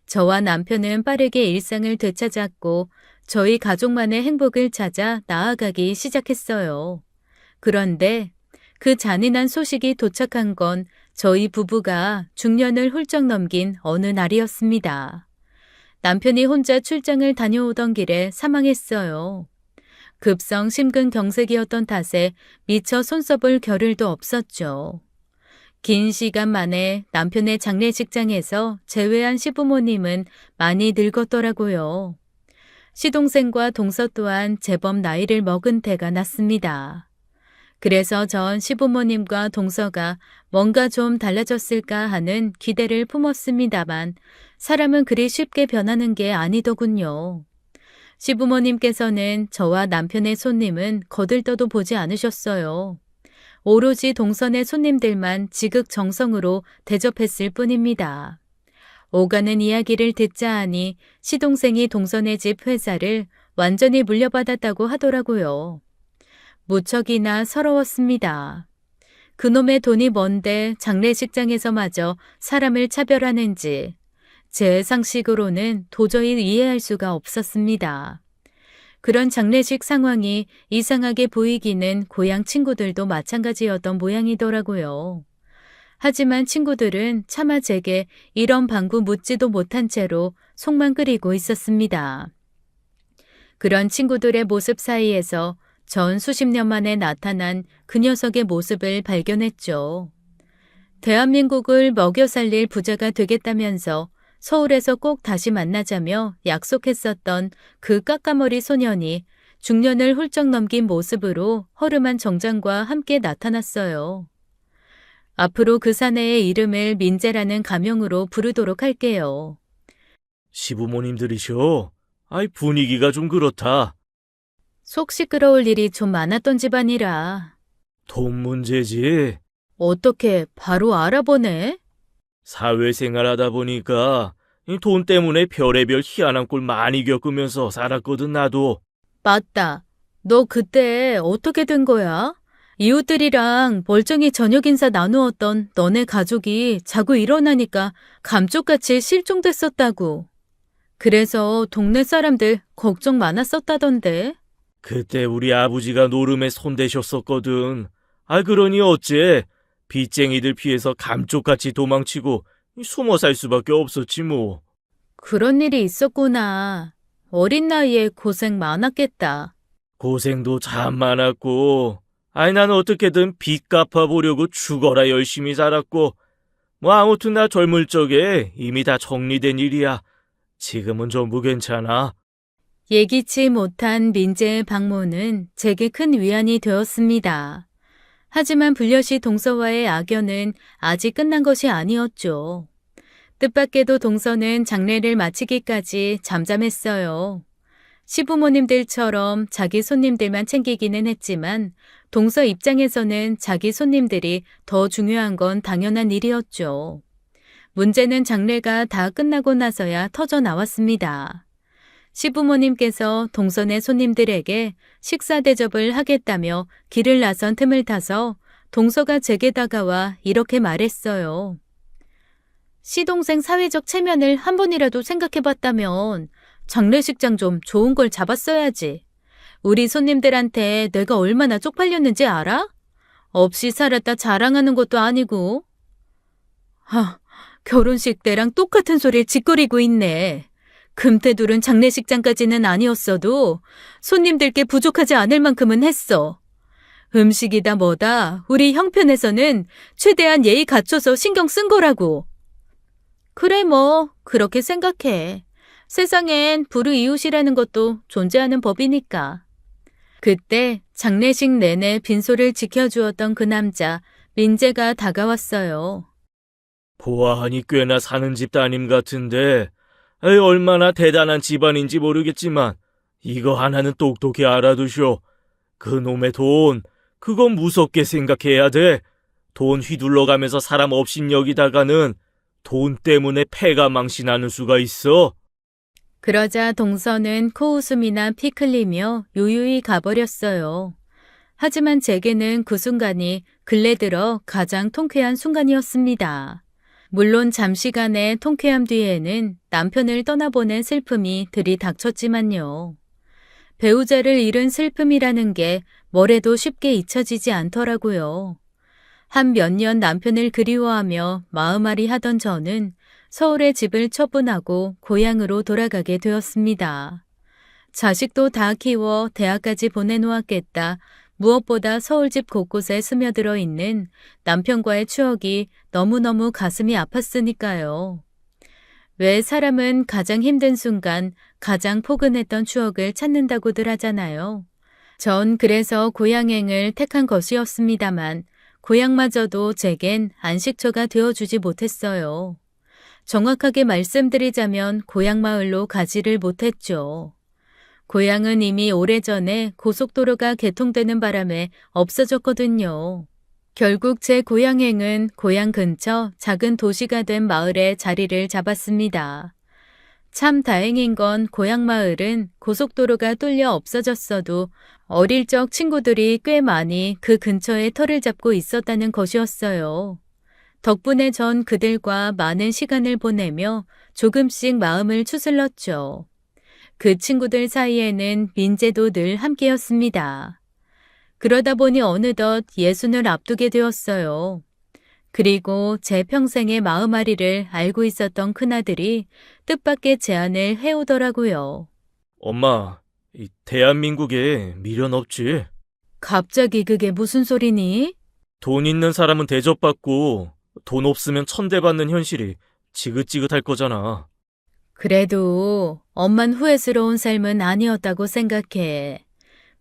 저와 남편은 빠르게 일상을 되찾았고 저희 가족만의 행복을 찾아 나아가기 시작했어요. 그런데 그 잔인한 소식이 도착한 건 저희 부부가 중년을 훌쩍 넘긴 어느 날이었습니다. 남편이 혼자 출장을 다녀오던 길에 사망했어요. 급성 심근경색이었던 탓에 미처 손써볼 겨를도 없었죠. 긴 시간 만에 남편의 장례식장에서 재회한 시부모님은 많이 늙었더라고요. 시동생과 동서 또한 제법 나이를 먹은 때가 났습니다. 그래서 전 시부모님과 동서가 뭔가 좀 달라졌을까 하는 기대를 품었습니다만 사람은 그리 쉽게 변하는 게 아니더군요. 시부모님께서는 저와 남편의 손님은 거들떠도 보지 않으셨어요. 오로지 동선의 손님들만 지극정성으로 대접했을 뿐입니다. 오가는 이야기를 듣자 하니 시동생이 동선의 집 회사를 완전히 물려받았다고 하더라고요. 무척이나 서러웠습니다. 그놈의 돈이 뭔데 장례식장에서마저 사람을 차별하는지 제 상식으로는 도저히 이해할 수가 없었습니다. 그런 장례식 상황이 이상하게 보이기는 고향 친구들도 마찬가지였던 모양이더라고요. 하지만 친구들은 차마 제게 이런 방구 묻지도 못한 채로 속만 끓이고 있었습니다. 그런 친구들의 모습 사이에서 전 수십 년 만에 나타난 그 녀석의 모습을 발견했죠. 대한민국을 먹여 살릴 부자가 되겠다면서 서울에서 꼭 다시 만나자며 약속했었던 그 까까머리 소년이 중년을 훌쩍 넘긴 모습으로 허름한 정장과 함께 나타났어요. 앞으로 그 사내의 이름을 민재라는 가명으로 부르도록 할게요.
시부모님들이셔. 아이, 분위기가 좀 그렇다.
속 시끄러울 일이 좀 많았던 집안이라.
돈 문제지.
어떻게 바로 알아보네?
사회생활 하다 보니까 이 돈 때문에 별의별 희한한 꼴 많이 겪으면서 살았거든, 나도.
맞다. 너 그때 어떻게 된 거야? 이웃들이랑 멀쩡히 저녁 인사 나누었던 너네 가족이 자고 일어나니까 감쪽같이 실종됐었다고. 그래서 동네 사람들 걱정 많았었다던데.
그때 우리 아버지가 노름에 손대셨었거든. 아, 그러니 어째 빚쟁이들 피해서 감쪽같이 도망치고 숨어 살 수밖에 없었지 뭐.
그런 일이 있었구나. 어린 나이에 고생 많았겠다.
고생도 참 많았고, 아이, 난 어떻게든 빚 갚아보려고 죽어라 열심히 살았고, 뭐 아무튼 나 젊을 적에 이미 다 정리된 일이야. 지금은 전부 괜찮아.
예기치 못한 민재의 방문은 제게 큰 위안이 되었습니다. 하지만 불려시 동서와의 악연은 아직 끝난 것이 아니었죠. 뜻밖에도 동서는 장례를 마치기까지 잠잠했어요. 시부모님들처럼 자기 손님들만 챙기기는 했지만 동서 입장에서는 자기 손님들이 더 중요한 건 당연한 일이었죠. 문제는 장례가 다 끝나고 나서야 터져 나왔습니다. 시부모님께서 동선의 손님들에게 식사 대접을 하겠다며 길을 나선 틈을 타서 동서가 제게 다가와 이렇게 말했어요. 시동생 사회적 체면을 한 번이라도 생각해봤다면 장례식장 좀 좋은 걸 잡았어야지. 우리 손님들한테 내가 얼마나 쪽팔렸는지 알아? 없이 살았다 자랑하는 것도 아니고. 결혼식 때랑 똑같은 소리를 짓거리고 있네. 금태둘은 장례식장까지는 아니었어도 손님들께 부족하지 않을 만큼은 했어. 음식이다 뭐다 우리 형편에서는 최대한 예의 갖춰서 신경 쓴 거라고. 그래 뭐 그렇게 생각해. 세상엔 불우이웃이라는 것도 존재하는 법이니까. 그때 장례식 내내 빈소를 지켜주었던 그 남자 민재가 다가왔어요.
보아하니 꽤나 사는 집 따님 같은데, 에이, 얼마나 대단한 집안인지 모르겠지만 이거 하나는 똑똑히 알아두쇼. 그놈의 돈, 그건 무섭게 생각해야 돼. 돈 휘둘러가면서 사람 업신여기다가는 돈 때문에 패가 망신하는 수가 있어.
그러자 동서는 코웃음이나 피 흘리며 유유히 가버렸어요. 하지만 제게는 그 순간이 근래 들어 가장 통쾌한 순간이었습니다. 물론 잠시간의 통쾌함 뒤에는 남편을 떠나보낸 슬픔이 들이닥쳤지만요. 배우자를 잃은 슬픔이라는 게 뭐래도 쉽게 잊혀지지 않더라고요. 한 몇 년 남편을 그리워하며 마음앓이 하던 저는 서울에 집을 처분하고 고향으로 돌아가게 되었습니다. 자식도 다 키워 대학까지 보내놓았겠다. 무엇보다 서울집 곳곳에 스며들어 있는 남편과의 추억이 너무너무 가슴이 아팠으니까요. 왜 사람은 가장 힘든 순간 가장 포근했던 추억을 찾는다고들 하잖아요. 전 그래서 고향행을 택한 것이었습니다만 고향마저도 제겐 안식처가 되어주지 못했어요. 정확하게 말씀드리자면 고향마을로 가지를 못했죠. 고향은 이미 오래전에 고속도로가 개통되는 바람에 없어졌거든요. 결국 제 고향행은 고향 근처 작은 도시가 된 마을에 자리를 잡았습니다. 참 다행인 건 고향 마을은 고속도로가 뚫려 없어졌어도 어릴 적 친구들이 꽤 많이 그 근처에 터를 잡고 있었다는 것이었어요. 덕분에 전 그들과 많은 시간을 보내며 조금씩 마음을 추슬렀죠. 그 친구들 사이에는 민재도 늘 함께였습니다. 그러다 보니 어느덧 60을 앞두게 되었어요. 그리고 제 평생의 마음앓이를 알고 있었던 큰아들이 뜻밖의 제안을 해오더라고요.
엄마, 이 대한민국에 미련 없지?
갑자기 그게 무슨 소리니?
돈 있는 사람은 대접받고 돈 없으면 천대 받는 현실이 지긋지긋할 거잖아.
그래도 엄만 후회스러운 삶은 아니었다고 생각해.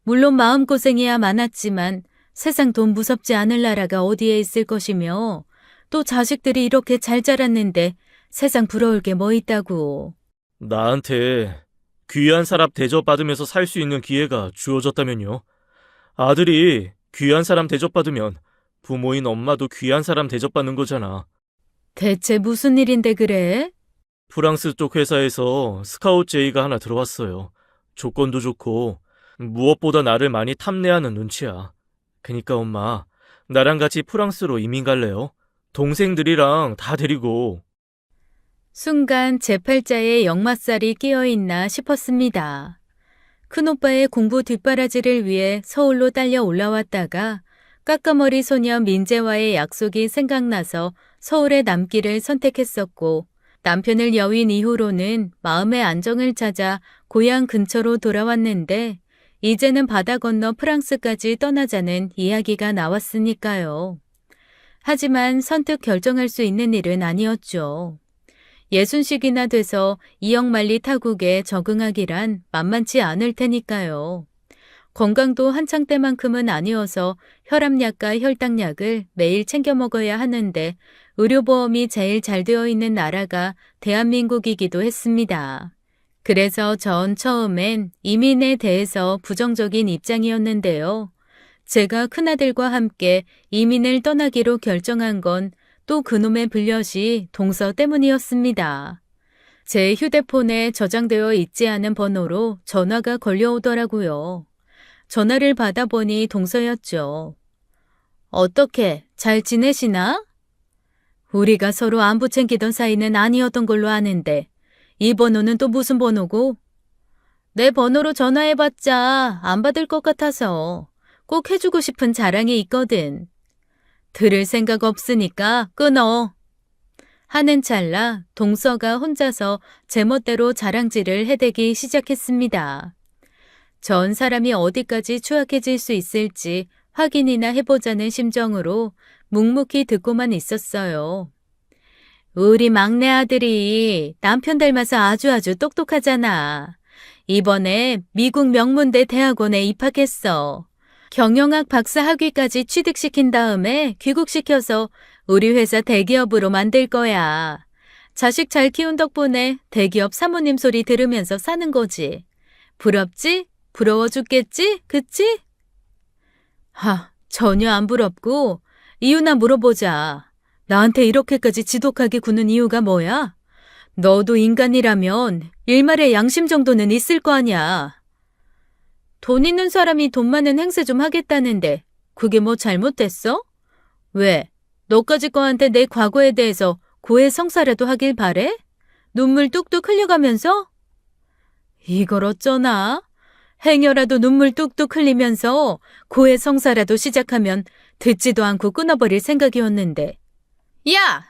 물론 마음고생이야 많았지만 세상 돈 무섭지 않을 나라가 어디에 있을 것이며 또 자식들이 이렇게 잘 자랐는데 세상 부러울 게 뭐 있다고.
나한테 귀한 사람 대접받으면서 살 수 있는 기회가 주어졌다면요. 아들이 귀한 사람 대접받으면 부모인 엄마도 귀한 사람 대접받는 거잖아.
대체 무슨 일인데 그래?
프랑스 쪽 회사에서 스카웃 제의가 하나 들어왔어요. 조건도 좋고 무엇보다 나를 많이 탐내하는 눈치야. 그니까 엄마, 나랑 같이 프랑스로 이민 갈래요? 동생들이랑 다 데리고.
순간 제 팔자에 역마살이 끼어있나 싶었습니다. 큰오빠의 공부 뒷바라지를 위해 서울로 딸려 올라왔다가 까까머리 소녀 민재와의 약속이 생각나서 서울에 남기를 선택했었고 남편을 여윈 이후로는 마음의 안정을 찾아 고향 근처로 돌아왔는데 이제는 바다 건너 프랑스까지 떠나자는 이야기가 나왔으니까요. 하지만 선뜻 결정할 수 있는 일은 아니었죠. 60씩이나 돼서 이역만리 타국에 적응하기란 만만치 않을 테니까요. 건강도 한창 때만큼은 아니어서 혈압약과 혈당약을 매일 챙겨 먹어야 하는데 의료보험이 제일 잘 되어 있는 나라가 대한민국이기도 했습니다. 그래서 전 처음엔 이민에 대해서 부정적인 입장이었는데요. 제가 큰아들과 함께 이민을 떠나기로 결정한 건 또 그놈의 불엿이 동서 때문이었습니다. 제 휴대폰에 저장되어 있지 않은 번호로 전화가 걸려오더라고요. 전화를 받아보니 동서였죠. 어떻게 잘 지내시나? 우리가 서로 안부 챙기던 사이는 아니었던 걸로 아는데 이 번호는 또 무슨 번호고? 내 번호로 전화해봤자 안 받을 것 같아서 꼭 해주고 싶은 자랑이 있거든. 들을 생각 없으니까 끊어. 하는 찰나 동서가 혼자서 제멋대로 자랑질을 해대기 시작했습니다. 전 사람이 어디까지 추악해질 수 있을지 확인이나 해보자는 심정으로 묵묵히 듣고만 있었어요. 우리 막내 아들이 남편 닮아서 아주 똑똑하잖아. 이번에 미국 명문대 대학원에 입학했어. 경영학 박사 학위까지 취득시킨 다음에 귀국시켜서 우리 회사 대기업으로 만들 거야. 자식 잘 키운 덕분에 대기업 사모님 소리 들으면서 사는 거지. 부럽지? 부러워 죽겠지? 그치? 전혀 안 부럽고 이유나 물어보자. 나한테 이렇게까지 지독하게 구는 이유가 뭐야? 너도 인간이라면 일말의 양심 정도는 있을 거 아니야. 돈 있는 사람이 돈 많은 행세 좀 하겠다는데 그게 뭐 잘못됐어? 왜? 너까지 거한테 내 과거에 대해서 고해성사라도 하길 바래? 눈물 뚝뚝 흘려가면서? 이걸 어쩌나? 행여라도 눈물 뚝뚝 흘리면서 고해성사라도 시작하면 듣지도 않고 끊어버릴 생각이었는데. 야!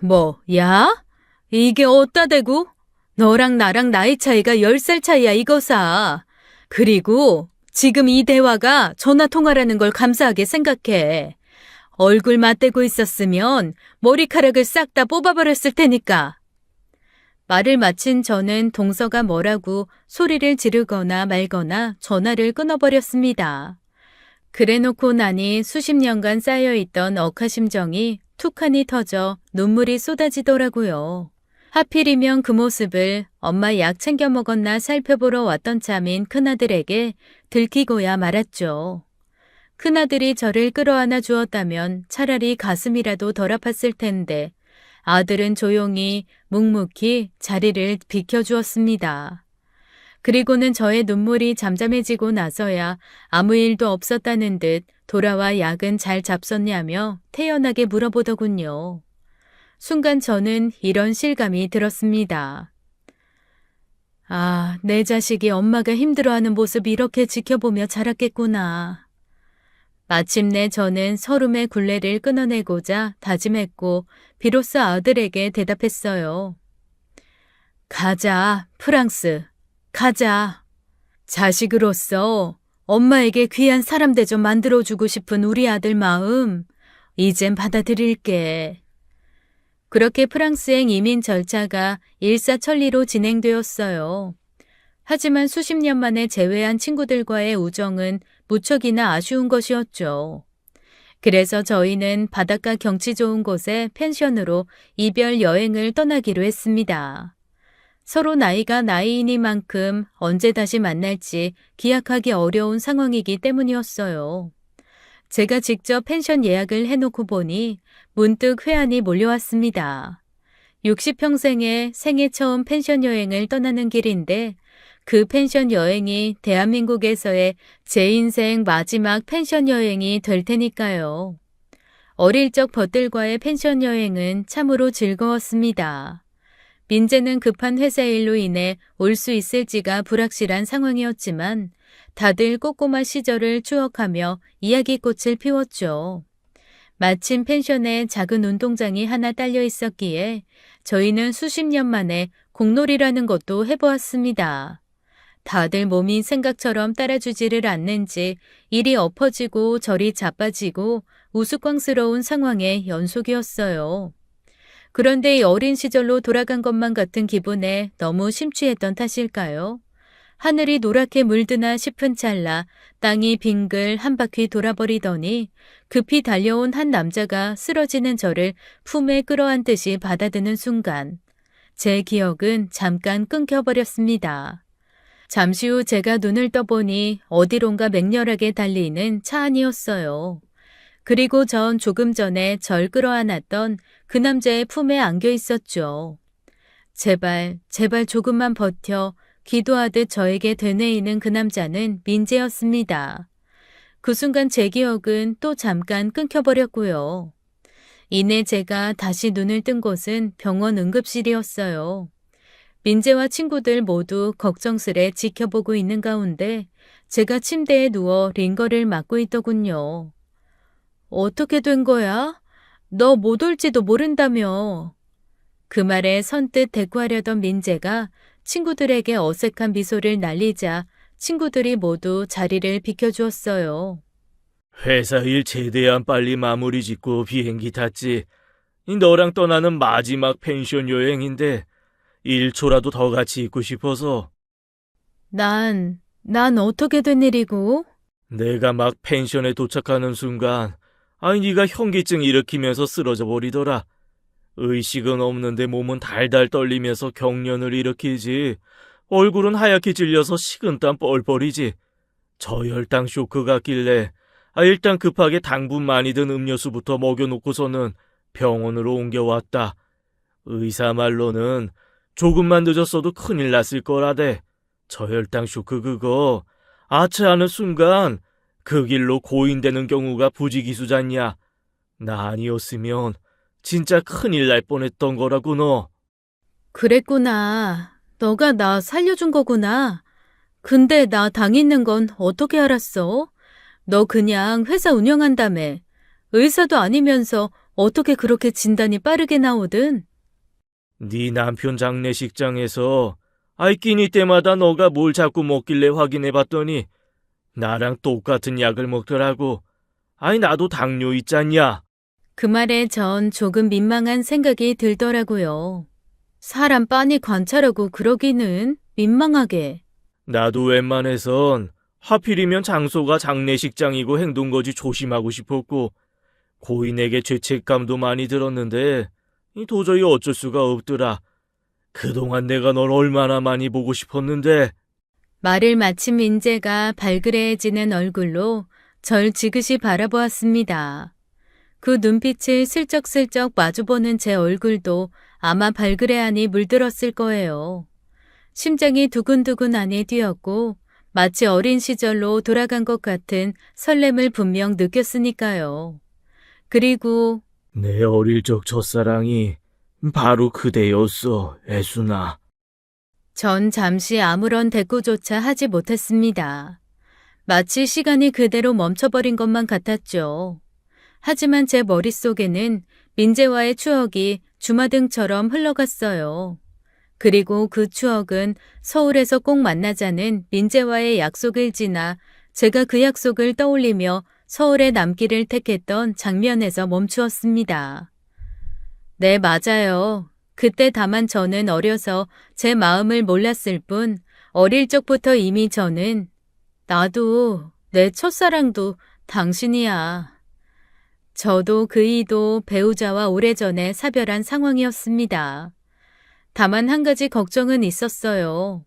뭐, 야? 이게 어따 대고? 너랑 나랑 나이 차이가 10살 차이야 이거사. 그리고 지금 이 대화가 전화통화라는 걸 감사하게 생각해. 얼굴 맞대고 있었으면 머리카락을 싹 다 뽑아버렸을 테니까. 말을 마친 저는 동서가 뭐라고 소리를 지르거나 말거나 전화를 끊어버렸습니다. 그래놓고 나니 수십 년간 쌓여있던 억하심정이 툭하니 터져 눈물이 쏟아지더라고요. 하필이면 그 모습을 엄마 약 챙겨 먹었나 살펴보러 왔던 참인 큰아들에게 들키고야 말았죠. 큰아들이 저를 끌어안아 주었다면 차라리 가슴이라도 덜 아팠을 텐데 아들은 조용히 묵묵히 자리를 비켜주었습니다. 그리고는 저의 눈물이 잠잠해지고 나서야 아무 일도 없었다는 듯 돌아와 약은 잘 잡섰냐며 태연하게 물어보더군요. 순간 저는 이런 실감이 들었습니다. 내 자식이 엄마가 힘들어하는 모습 이렇게 지켜보며 자랐겠구나. 마침내 저는 서름의 굴레를 끊어내고자 다짐했고 비로소 아들에게 대답했어요. 가자, 프랑스. 가자. 자식으로서 엄마에게 귀한 사람 대접 만들어주고 싶은 우리 아들 마음 이젠 받아들일게. 그렇게 프랑스행 이민 절차가 일사천리로 진행되었어요. 하지만 수십 년 만에 재회한 친구들과의 우정은 무척이나 아쉬운 것이었죠. 그래서 저희는 바닷가 경치 좋은 곳에 펜션으로 이별 여행을 떠나기로 했습니다. 서로 나이가 나이이니만큼 언제 다시 만날지 기약하기 어려운 상황이기 때문이었어요. 제가 직접 펜션 예약을 해놓고 보니 문득 회한이 몰려왔습니다. 60평생에 생애 처음 펜션 여행을 떠나는 길인데 그 펜션 여행이 대한민국에서의 제 인생 마지막 펜션 여행이 될 테니까요. 어릴 적 벗들과의 펜션 여행은 참으로 즐거웠습니다. 민재는 급한 회사 일로 인해 올 수 있을지가 불확실한 상황이었지만 다들 꼬꼬마 시절을 추억하며 이야기꽃을 피웠죠. 마침 펜션에 작은 운동장이 하나 딸려 있었기에 저희는 수십 년 만에 공놀이라는 것도 해보았습니다. 다들 몸이 생각처럼 따라주지를 않는지 이리 엎어지고 저리 자빠지고 우스꽝스러운 상황의 연속이었어요. 그런데 이 어린 시절로 돌아간 것만 같은 기분에 너무 심취했던 탓일까요? 하늘이 노랗게 물드나 싶은 찰나 땅이 빙글 한 바퀴 돌아버리더니 급히 달려온 한 남자가 쓰러지는 저를 품에 끌어안듯이 받아드는 순간 제 기억은 잠깐 끊겨버렸습니다. 잠시 후 제가 눈을 떠보니 어디론가 맹렬하게 달리는 차 안이었어요. 그리고 전 조금 전에 절 끌어안았던 그 남자의 품에 안겨 있었죠. 제발, 제발 조금만 버텨 기도하듯 저에게 되뇌이는 그 남자는 민재였습니다. 그 순간 제 기억은 또 잠깐 끊겨버렸고요. 이내 제가 다시 눈을 뜬 곳은 병원 응급실이었어요. 민재와 친구들 모두 걱정스레 지켜보고 있는 가운데 제가 침대에 누워 링거를 맞고 있더군요. 어떻게 된 거야? 너 못 올지도 모른다며. 그 말에 선뜻 대꾸하려던 민재가 친구들에게 어색한 미소를 날리자 친구들이 모두 자리를 비켜주었어요.
회사 일 최대한 빨리 마무리 짓고 비행기 탔지. 너랑 떠나는 마지막 펜션 여행인데 1초라도 더 같이 있고 싶어서.
난 어떻게 된 일이고?
내가 막 펜션에 도착하는 순간 네가 현기증 일으키면서 쓰러져 버리더라. 의식은 없는데 몸은 달달 떨리면서 경련을 일으키지. 얼굴은 하얗게 질려서 식은땀 뻘뻘이지. 저혈당 쇼크 같길래 일단 급하게 당분 많이 든 음료수부터 먹여놓고서는 병원으로 옮겨왔다. 의사 말로는 조금만 늦었어도 큰일 났을 거라대. 저혈당 쇼크 그거 아차하는 순간 그 길로 고인되는 경우가 부지기수잖냐. 나 아니었으면 진짜 큰일 날 뻔했던 거라고 너.
그랬구나. 너가 나 살려준 거구나. 근데 나 당 있는 건 어떻게 알았어? 너 그냥 회사 운영한다며. 의사도 아니면서 어떻게 그렇게 진단이 빠르게 나오든?
네 남편 장례식장에서 끼니 때마다 너가 뭘 자꾸 먹길래 확인해봤더니 나랑 똑같은 약을 먹더라고. 나도 당뇨 있잖냐.
그 말에 전 조금 민망한 생각이 들더라고요. 사람 빤히 관찰하고 그러기는 민망하게.
나도 웬만해선 하필이면 장소가 장례식장이고 행동거지 조심하고 싶었고 고인에게 죄책감도 많이 들었는데 도저히 어쩔 수가 없더라. 그동안 내가 널 얼마나 많이 보고 싶었는데.
말을 마친 민재가 발그레해지는 얼굴로 절 지그시 바라보았습니다. 그 눈빛을 슬쩍슬쩍 마주보는 제 얼굴도 아마 발그레하니 물들었을 거예요. 심장이 두근두근 안에 뛰었고 마치 어린 시절로 돌아간 것 같은 설렘을 분명 느꼈으니까요. 그리고
내 어릴 적 첫사랑이 바로 그대였어, 애순아.
전 잠시 아무런 대꾸조차 하지 못했습니다. 마치 시간이 그대로 멈춰버린 것만 같았죠. 하지만 제 머릿속에는 민재와의 추억이 주마등처럼 흘러갔어요. 그리고 그 추억은 서울에서 꼭 만나자는 민재와의 약속을 지나 제가 그 약속을 떠올리며 서울에 남기를 택했던 장면에서 멈추었습니다. 네, 맞아요. 그때 다만 저는 어려서 제 마음을 몰랐을 뿐 어릴 적부터 이미 저는 나도 내 첫사랑도 당신이야. 저도 그이도 배우자와 오래전에 사별한 상황이었습니다. 다만 한 가지 걱정은 있었어요.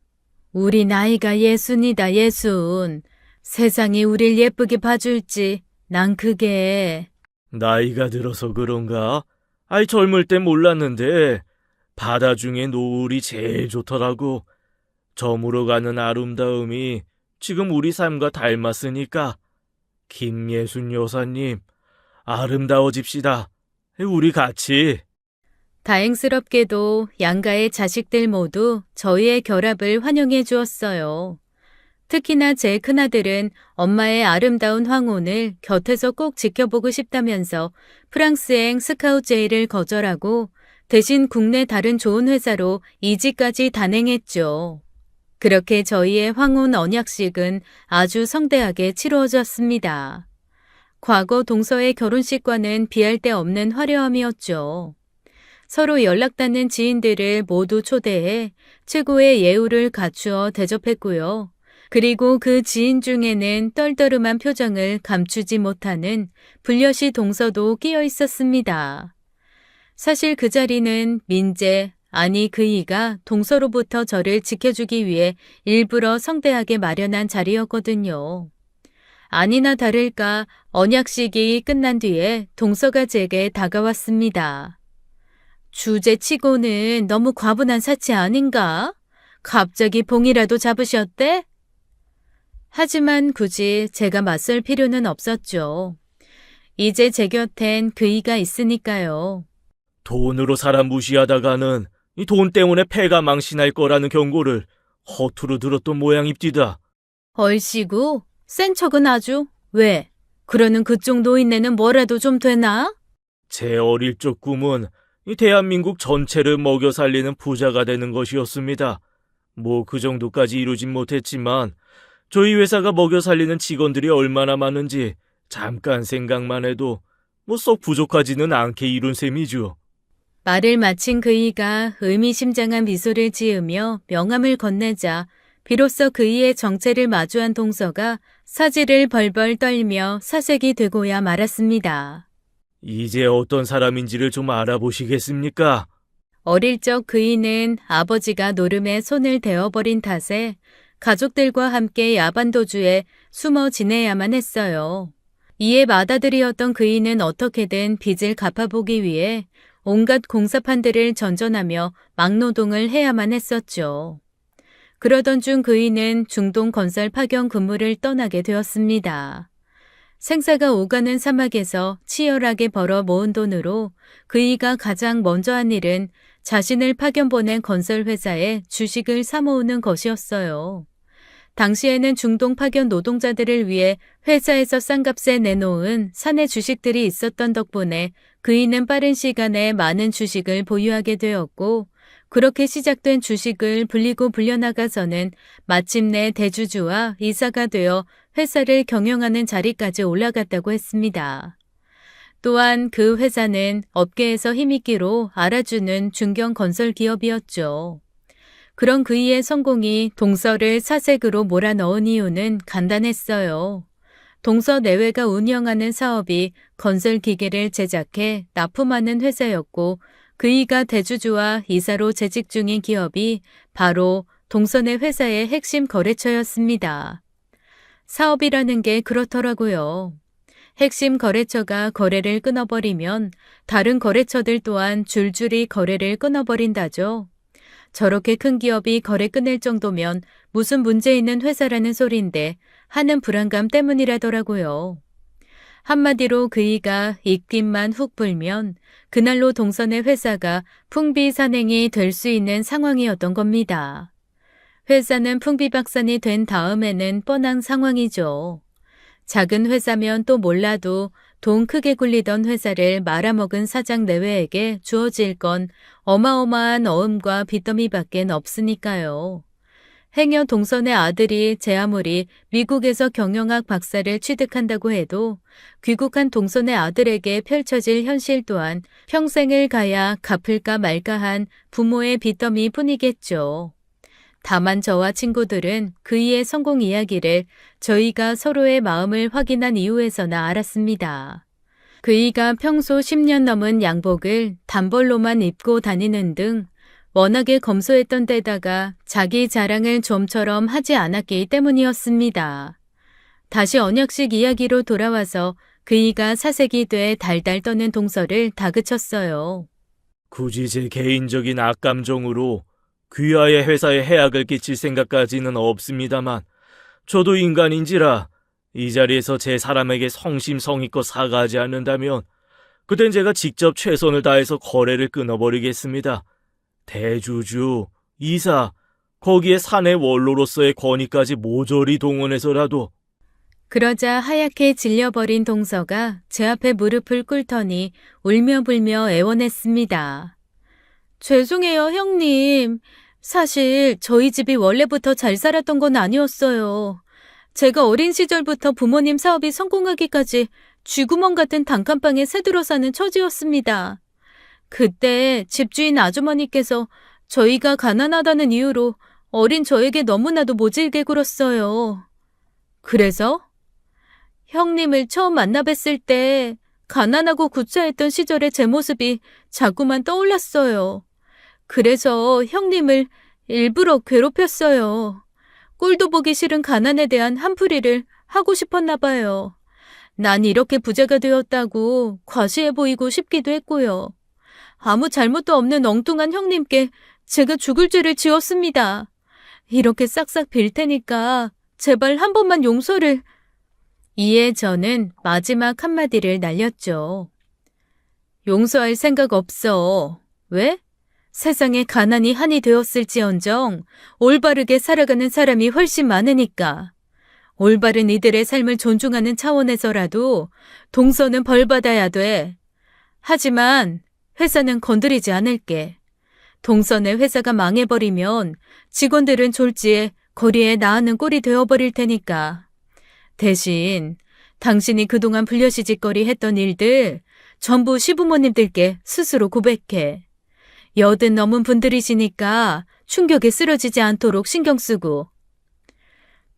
우리 나이가 예순이다, 예순. 세상이 우릴 예쁘게 봐줄지 난 그게.
나이가 들어서 그런가? 아이, 젊을 땐 몰랐는데 바다 중에 노을이 제일 좋더라고. 저물어 가는 아름다움이 지금 우리 삶과 닮았으니까. 김예순 여사님, 아름다워집시다. 우리 같이.
다행스럽게도 양가의 자식들 모두 저희의 결합을 환영해 주었어요. 특히나 제 큰아들은 엄마의 아름다운 황혼을 곁에서 꼭 지켜보고 싶다면서 프랑스행 스카우트제의를 거절하고 대신 국내 다른 좋은 회사로 이직까지 단행했죠. 그렇게 저희의 황혼 언약식은 아주 성대하게 치루어졌습니다. 과거 동서의 결혼식과는 비할 데 없는 화려함이었죠. 서로 연락닿는 지인들을 모두 초대해 최고의 예우를 갖추어 대접했고요. 그리고 그 지인 중에는 떨떠름한 표정을 감추지 못하는 불려시 동서도 끼어 있었습니다. 사실 그 자리는 민재, 아니 그이가 동서로부터 저를 지켜주기 위해 일부러 성대하게 마련한 자리였거든요. 아니나 다를까 언약식이 끝난 뒤에 동서가 제게 다가왔습니다. 주제치고는 너무 과분한 사치 아닌가? 갑자기 봉이라도 잡으셨대? 하지만 굳이 제가 맞설 필요는 없었죠. 이제 제 곁엔 그이가 있으니까요.
돈으로 사람 무시하다가는 이 돈 때문에 패가 망신할 거라는 경고를 허투루 들었던 모양입디다.
얼씨구, 센 척은 아주. 왜? 그러는 그쪽 노인네는 뭐라도 좀 되나?
제 어릴 적 꿈은 이 대한민국 전체를 먹여 살리는 부자가 되는 것이었습니다. 뭐 그 정도까지 이루진 못했지만 저희 회사가 먹여 살리는 직원들이 얼마나 많은지 잠깐 생각만 해도 뭐 썩 부족하지는 않게 이룬 셈이죠.
말을 마친 그이가 의미심장한 미소를 지으며 명함을 건네자 비로소 그이의 정체를 마주한 동서가 사지를 벌벌 떨며 사색이 되고야 말았습니다.
이제 어떤 사람인지를 좀 알아보시겠습니까?
어릴 적 그이는 아버지가 노름에 손을 대어버린 탓에 가족들과 함께 야반도주에 숨어 지내야만 했어요. 이에 맏아들이었던 그이는 어떻게든 빚을 갚아보기 위해 온갖 공사판들을 전전하며 막노동을 해야만 했었죠. 그러던 중 그이는 중동 건설 파견 근무를 떠나게 되었습니다. 생사가 오가는 사막에서 치열하게 벌어 모은 돈으로 그이가 가장 먼저 한 일은 자신을 파견 보낸 건설 회사에 주식을 사모으는 것이었어요. 당시에는 중동 파견 노동자들을 위해 회사에서 싼 값에 내놓은 사내 주식들이 있었던 덕분에 그이는 빠른 시간에 많은 주식을 보유하게 되었고, 그렇게 시작된 주식을 불리고 불려나가서는 마침내 대주주와 이사가 되어 회사를 경영하는 자리까지 올라갔다고 했습니다. 또한 그 회사는 업계에서 힘있기로 알아주는 중견 건설 기업이었죠. 그런 그이의 성공이 동서를 사색으로 몰아넣은 이유는 간단했어요. 동서 내외가 운영하는 사업이 건설 기계를 제작해 납품하는 회사였고, 그이가 대주주와 이사로 재직 중인 기업이 바로 동서 내 회사의 핵심 거래처였습니다. 사업이라는 게 그렇더라고요. 핵심 거래처가 거래를 끊어버리면 다른 거래처들 또한 줄줄이 거래를 끊어버린다죠. 저렇게 큰 기업이 거래 끊을 정도면 무슨 문제 있는 회사라는 소린데 하는 불안감 때문이라더라고요. 한마디로 그이가 입김만 훅 불면 그날로 동서의 회사가 풍비산행이 될 수 있는 상황이었던 겁니다. 회사는 풍비박산이 된 다음에는 뻔한 상황이죠. 작은 회사면 또 몰라도 돈 크게 굴리던 회사를 말아먹은 사장 내외에게 주어질 건 어마어마한 어음과 빚더미밖엔 없으니까요. 행여 동선의 아들이 제 아무리 미국에서 경영학 박사를 취득한다고 해도 귀국한 동선의 아들에게 펼쳐질 현실 또한 평생을 가야 갚을까 말까한 부모의 빚더미 뿐이겠죠. 다만 저와 친구들은 그이의 성공 이야기를 저희가 서로의 마음을 확인한 이후에서나 알았습니다. 그이가 평소 10년 넘은 양복을 단벌로만 입고 다니는 등 워낙에 검소했던 데다가 자기 자랑을 좀처럼 하지 않았기 때문이었습니다. 다시 언약식 이야기로 돌아와서 그이가 사색이 돼 달달 떠는 동서를 다그쳤어요.
굳이 제 개인적인 악감정으로 귀하의 회사에 해악을 끼칠 생각까지는 없습니다만 저도 인간인지라 이 자리에서 제 사람에게 성심성의껏 사과하지 않는다면 그땐 제가 직접 최선을 다해서 거래를 끊어버리겠습니다. 대주주, 이사, 거기에 사내 원로로서의 권위까지 모조리 동원해서라도.
그러자 하얗게 질려버린 동서가 제 앞에 무릎을 꿇더니 울며불며 애원했습니다. 죄송해요, 형님. 사실 저희 집이 원래부터 잘 살았던 건 아니었어요. 제가 어린 시절부터 부모님 사업이 성공하기까지 쥐구멍 같은 단칸방에 새들어 사는 처지였습니다. 그때 집주인 아주머니께서 저희가 가난하다는 이유로 어린 저에게 너무나도 모질게 굴었어요. 그래서 형님을 처음 만나 뵀을 때 가난하고 구차했던 시절의 제 모습이 자꾸만 떠올랐어요. 그래서 형님을 일부러 괴롭혔어요. 꼴도 보기 싫은 가난에 대한 한풀이를 하고 싶었나 봐요. 난 이렇게 부자가 되었다고 과시해 보이고 싶기도 했고요. 아무 잘못도 없는 엉뚱한 형님께 제가 죽을 죄를 지었습니다. 이렇게 싹싹 빌 테니까 제발 한 번만 용서를. 이에 저는 마지막 한마디를 날렸죠. 용서할 생각 없어. 왜? 세상에 가난이 한이 되었을지언정 올바르게 살아가는 사람이 훨씬 많으니까. 올바른 이들의 삶을 존중하는 차원에서라도 동서는 벌받아야 돼. 하지만 회사는 건드리지 않을게. 동선의 회사가 망해버리면 직원들은 졸지에 거리에 나앉는 꼴이 되어버릴 테니까. 대신 당신이 그동안 불려시집거리 했던 일들 전부 시부모님들께 스스로 고백해. 여든 넘은 분들이시니까 충격에 쓰러지지 않도록 신경 쓰고.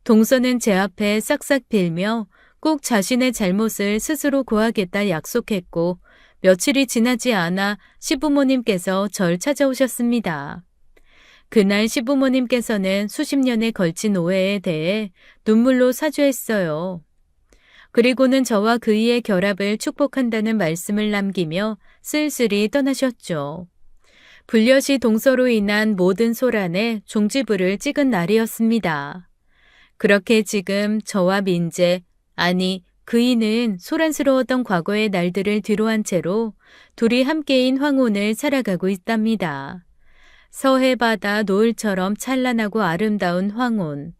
동서는 제 앞에 싹싹 빌며 꼭 자신의 잘못을 스스로 고하겠다 약속했고 며칠이 지나지 않아 시부모님께서 절 찾아오셨습니다. 그날 시부모님께서는 수십 년에 걸친 오해에 대해 눈물로 사죄했어요. 그리고는 저와 그이의 결합을 축복한다는 말씀을 남기며 쓸쓸히 떠나셨죠. 불려시 동서로 인한 모든 소란에 종지부를 찍은 날이었습니다. 그렇게 지금 저와 민재, 아니 그이는 소란스러웠던 과거의 날들을 뒤로한 채로 둘이 함께인 황혼을 살아가고 있답니다. 서해바다 노을처럼 찬란하고 아름다운 황혼.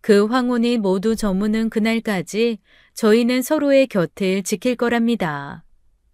그 황혼이 모두 저무는 그날까지 저희는 서로의 곁을 지킬 거랍니다.